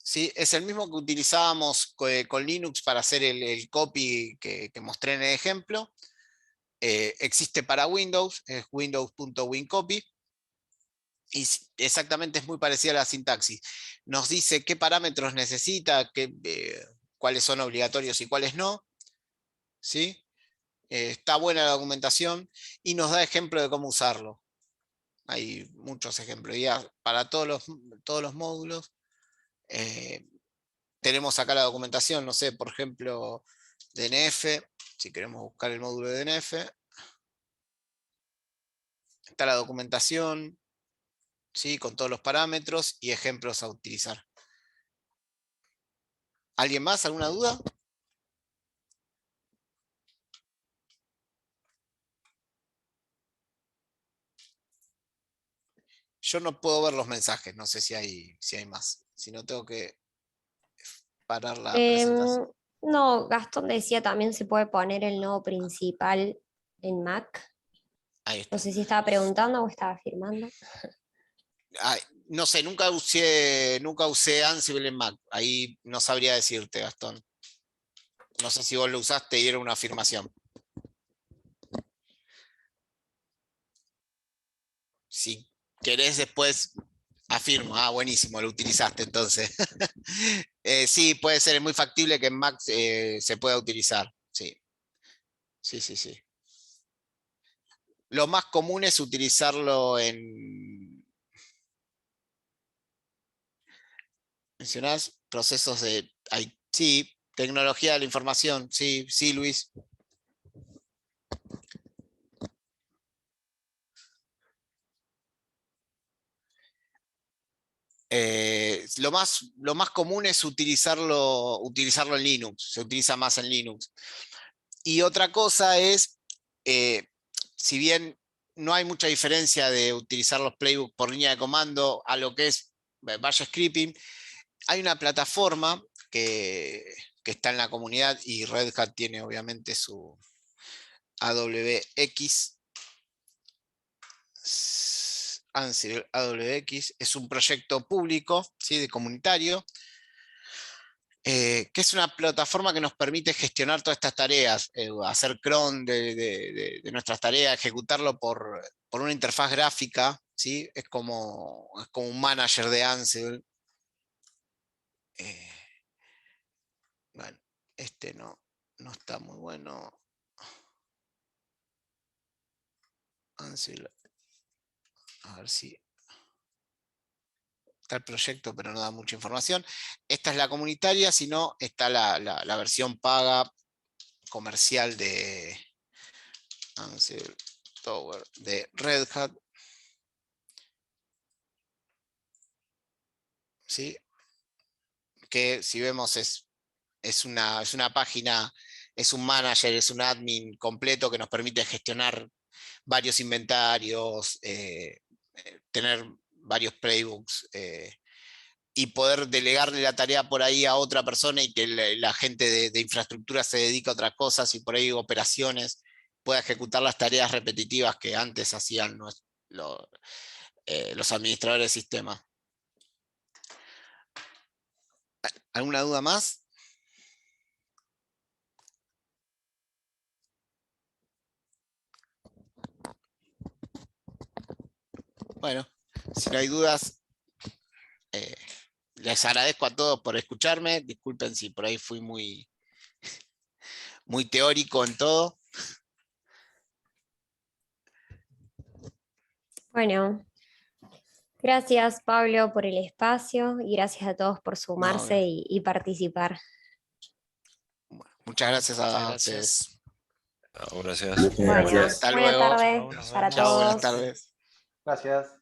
A: Sí, es el mismo que utilizábamos con Linux para hacer el copy que mostré en el ejemplo. Existe para Windows, es windows.wincopy. Y exactamente es muy parecida a la sintaxis. Nos dice qué parámetros necesita, cuáles son obligatorios y cuáles no. ¿Sí? Está buena la documentación y nos da ejemplo de cómo usarlo. Hay muchos ejemplos. Para todos los módulos tenemos acá la documentación, no sé, por ejemplo, DNF. Si queremos buscar el módulo de DNF, está la documentación, ¿sí? Con todos los parámetros y ejemplos a utilizar. ¿Alguien más? ¿Alguna duda? Yo no puedo ver los mensajes, no sé si hay más. Si no, tengo que parar la presentación.
C: No, Gastón decía también se puede poner el nodo principal en Mac.
A: Ahí está.
C: No sé si estaba preguntando o estaba afirmando.
A: Ay, no sé, nunca usé Ansible en Mac. Ahí no sabría decirte, Gastón. No sé si vos lo usaste y era una afirmación. Si querés después, afirmo. Ah, buenísimo, lo utilizaste entonces. Sí, puede ser, es muy factible que en Mac se pueda utilizar. Sí, sí, sí, sí. Lo más común es utilizarlo en... ¿Mencionás procesos de... Sí, tecnología de la información. Sí, sí, Luis. Lo más común es utilizarlo en Linux, se utiliza más en Linux. Y otra cosa es, si bien no hay mucha diferencia de utilizar los playbooks por línea de comando a lo que es Bash Scripting, hay una plataforma que está en la comunidad y Red Hat tiene obviamente su AWX. Ansible AWX es un proyecto público, ¿sí? De comunitario, que es una plataforma que nos permite gestionar todas estas tareas, hacer cron de nuestras tareas, ejecutarlo por una interfaz gráfica, ¿sí? Es como un manager de Ansible. Bueno, este no está muy bueno. Ansible. A ver si está el proyecto, pero no da mucha información. Esta es la comunitaria, si no, está la versión paga comercial de Ansible Tower de Red Hat. ¿Sí? Que si vemos es una página, es un manager, es un admin completo que nos permite gestionar varios inventarios, tener varios playbooks y poder delegarle la tarea por ahí a otra persona y que la gente de infraestructura se dedique a otras cosas y por ahí operaciones pueda ejecutar las tareas repetitivas que antes hacían los administradores de sistemas. ¿Alguna duda más? Bueno, si no hay dudas, les agradezco a todos por escucharme. Disculpen si por ahí fui muy teórico en todo.
C: Bueno, gracias Pablo por el espacio y gracias a todos por sumarse y participar.
A: Bueno, muchas gracias a
E: Muchas gracias.
A: ustedes.
D: No, gracias.
C: Bueno,
A: Hasta
C: buena
A: luego.
C: tarde
E: Chau, nos
C: para
E: vemos.
A: Chao, buenas
C: todos.
A: tardes.
B: Gracias.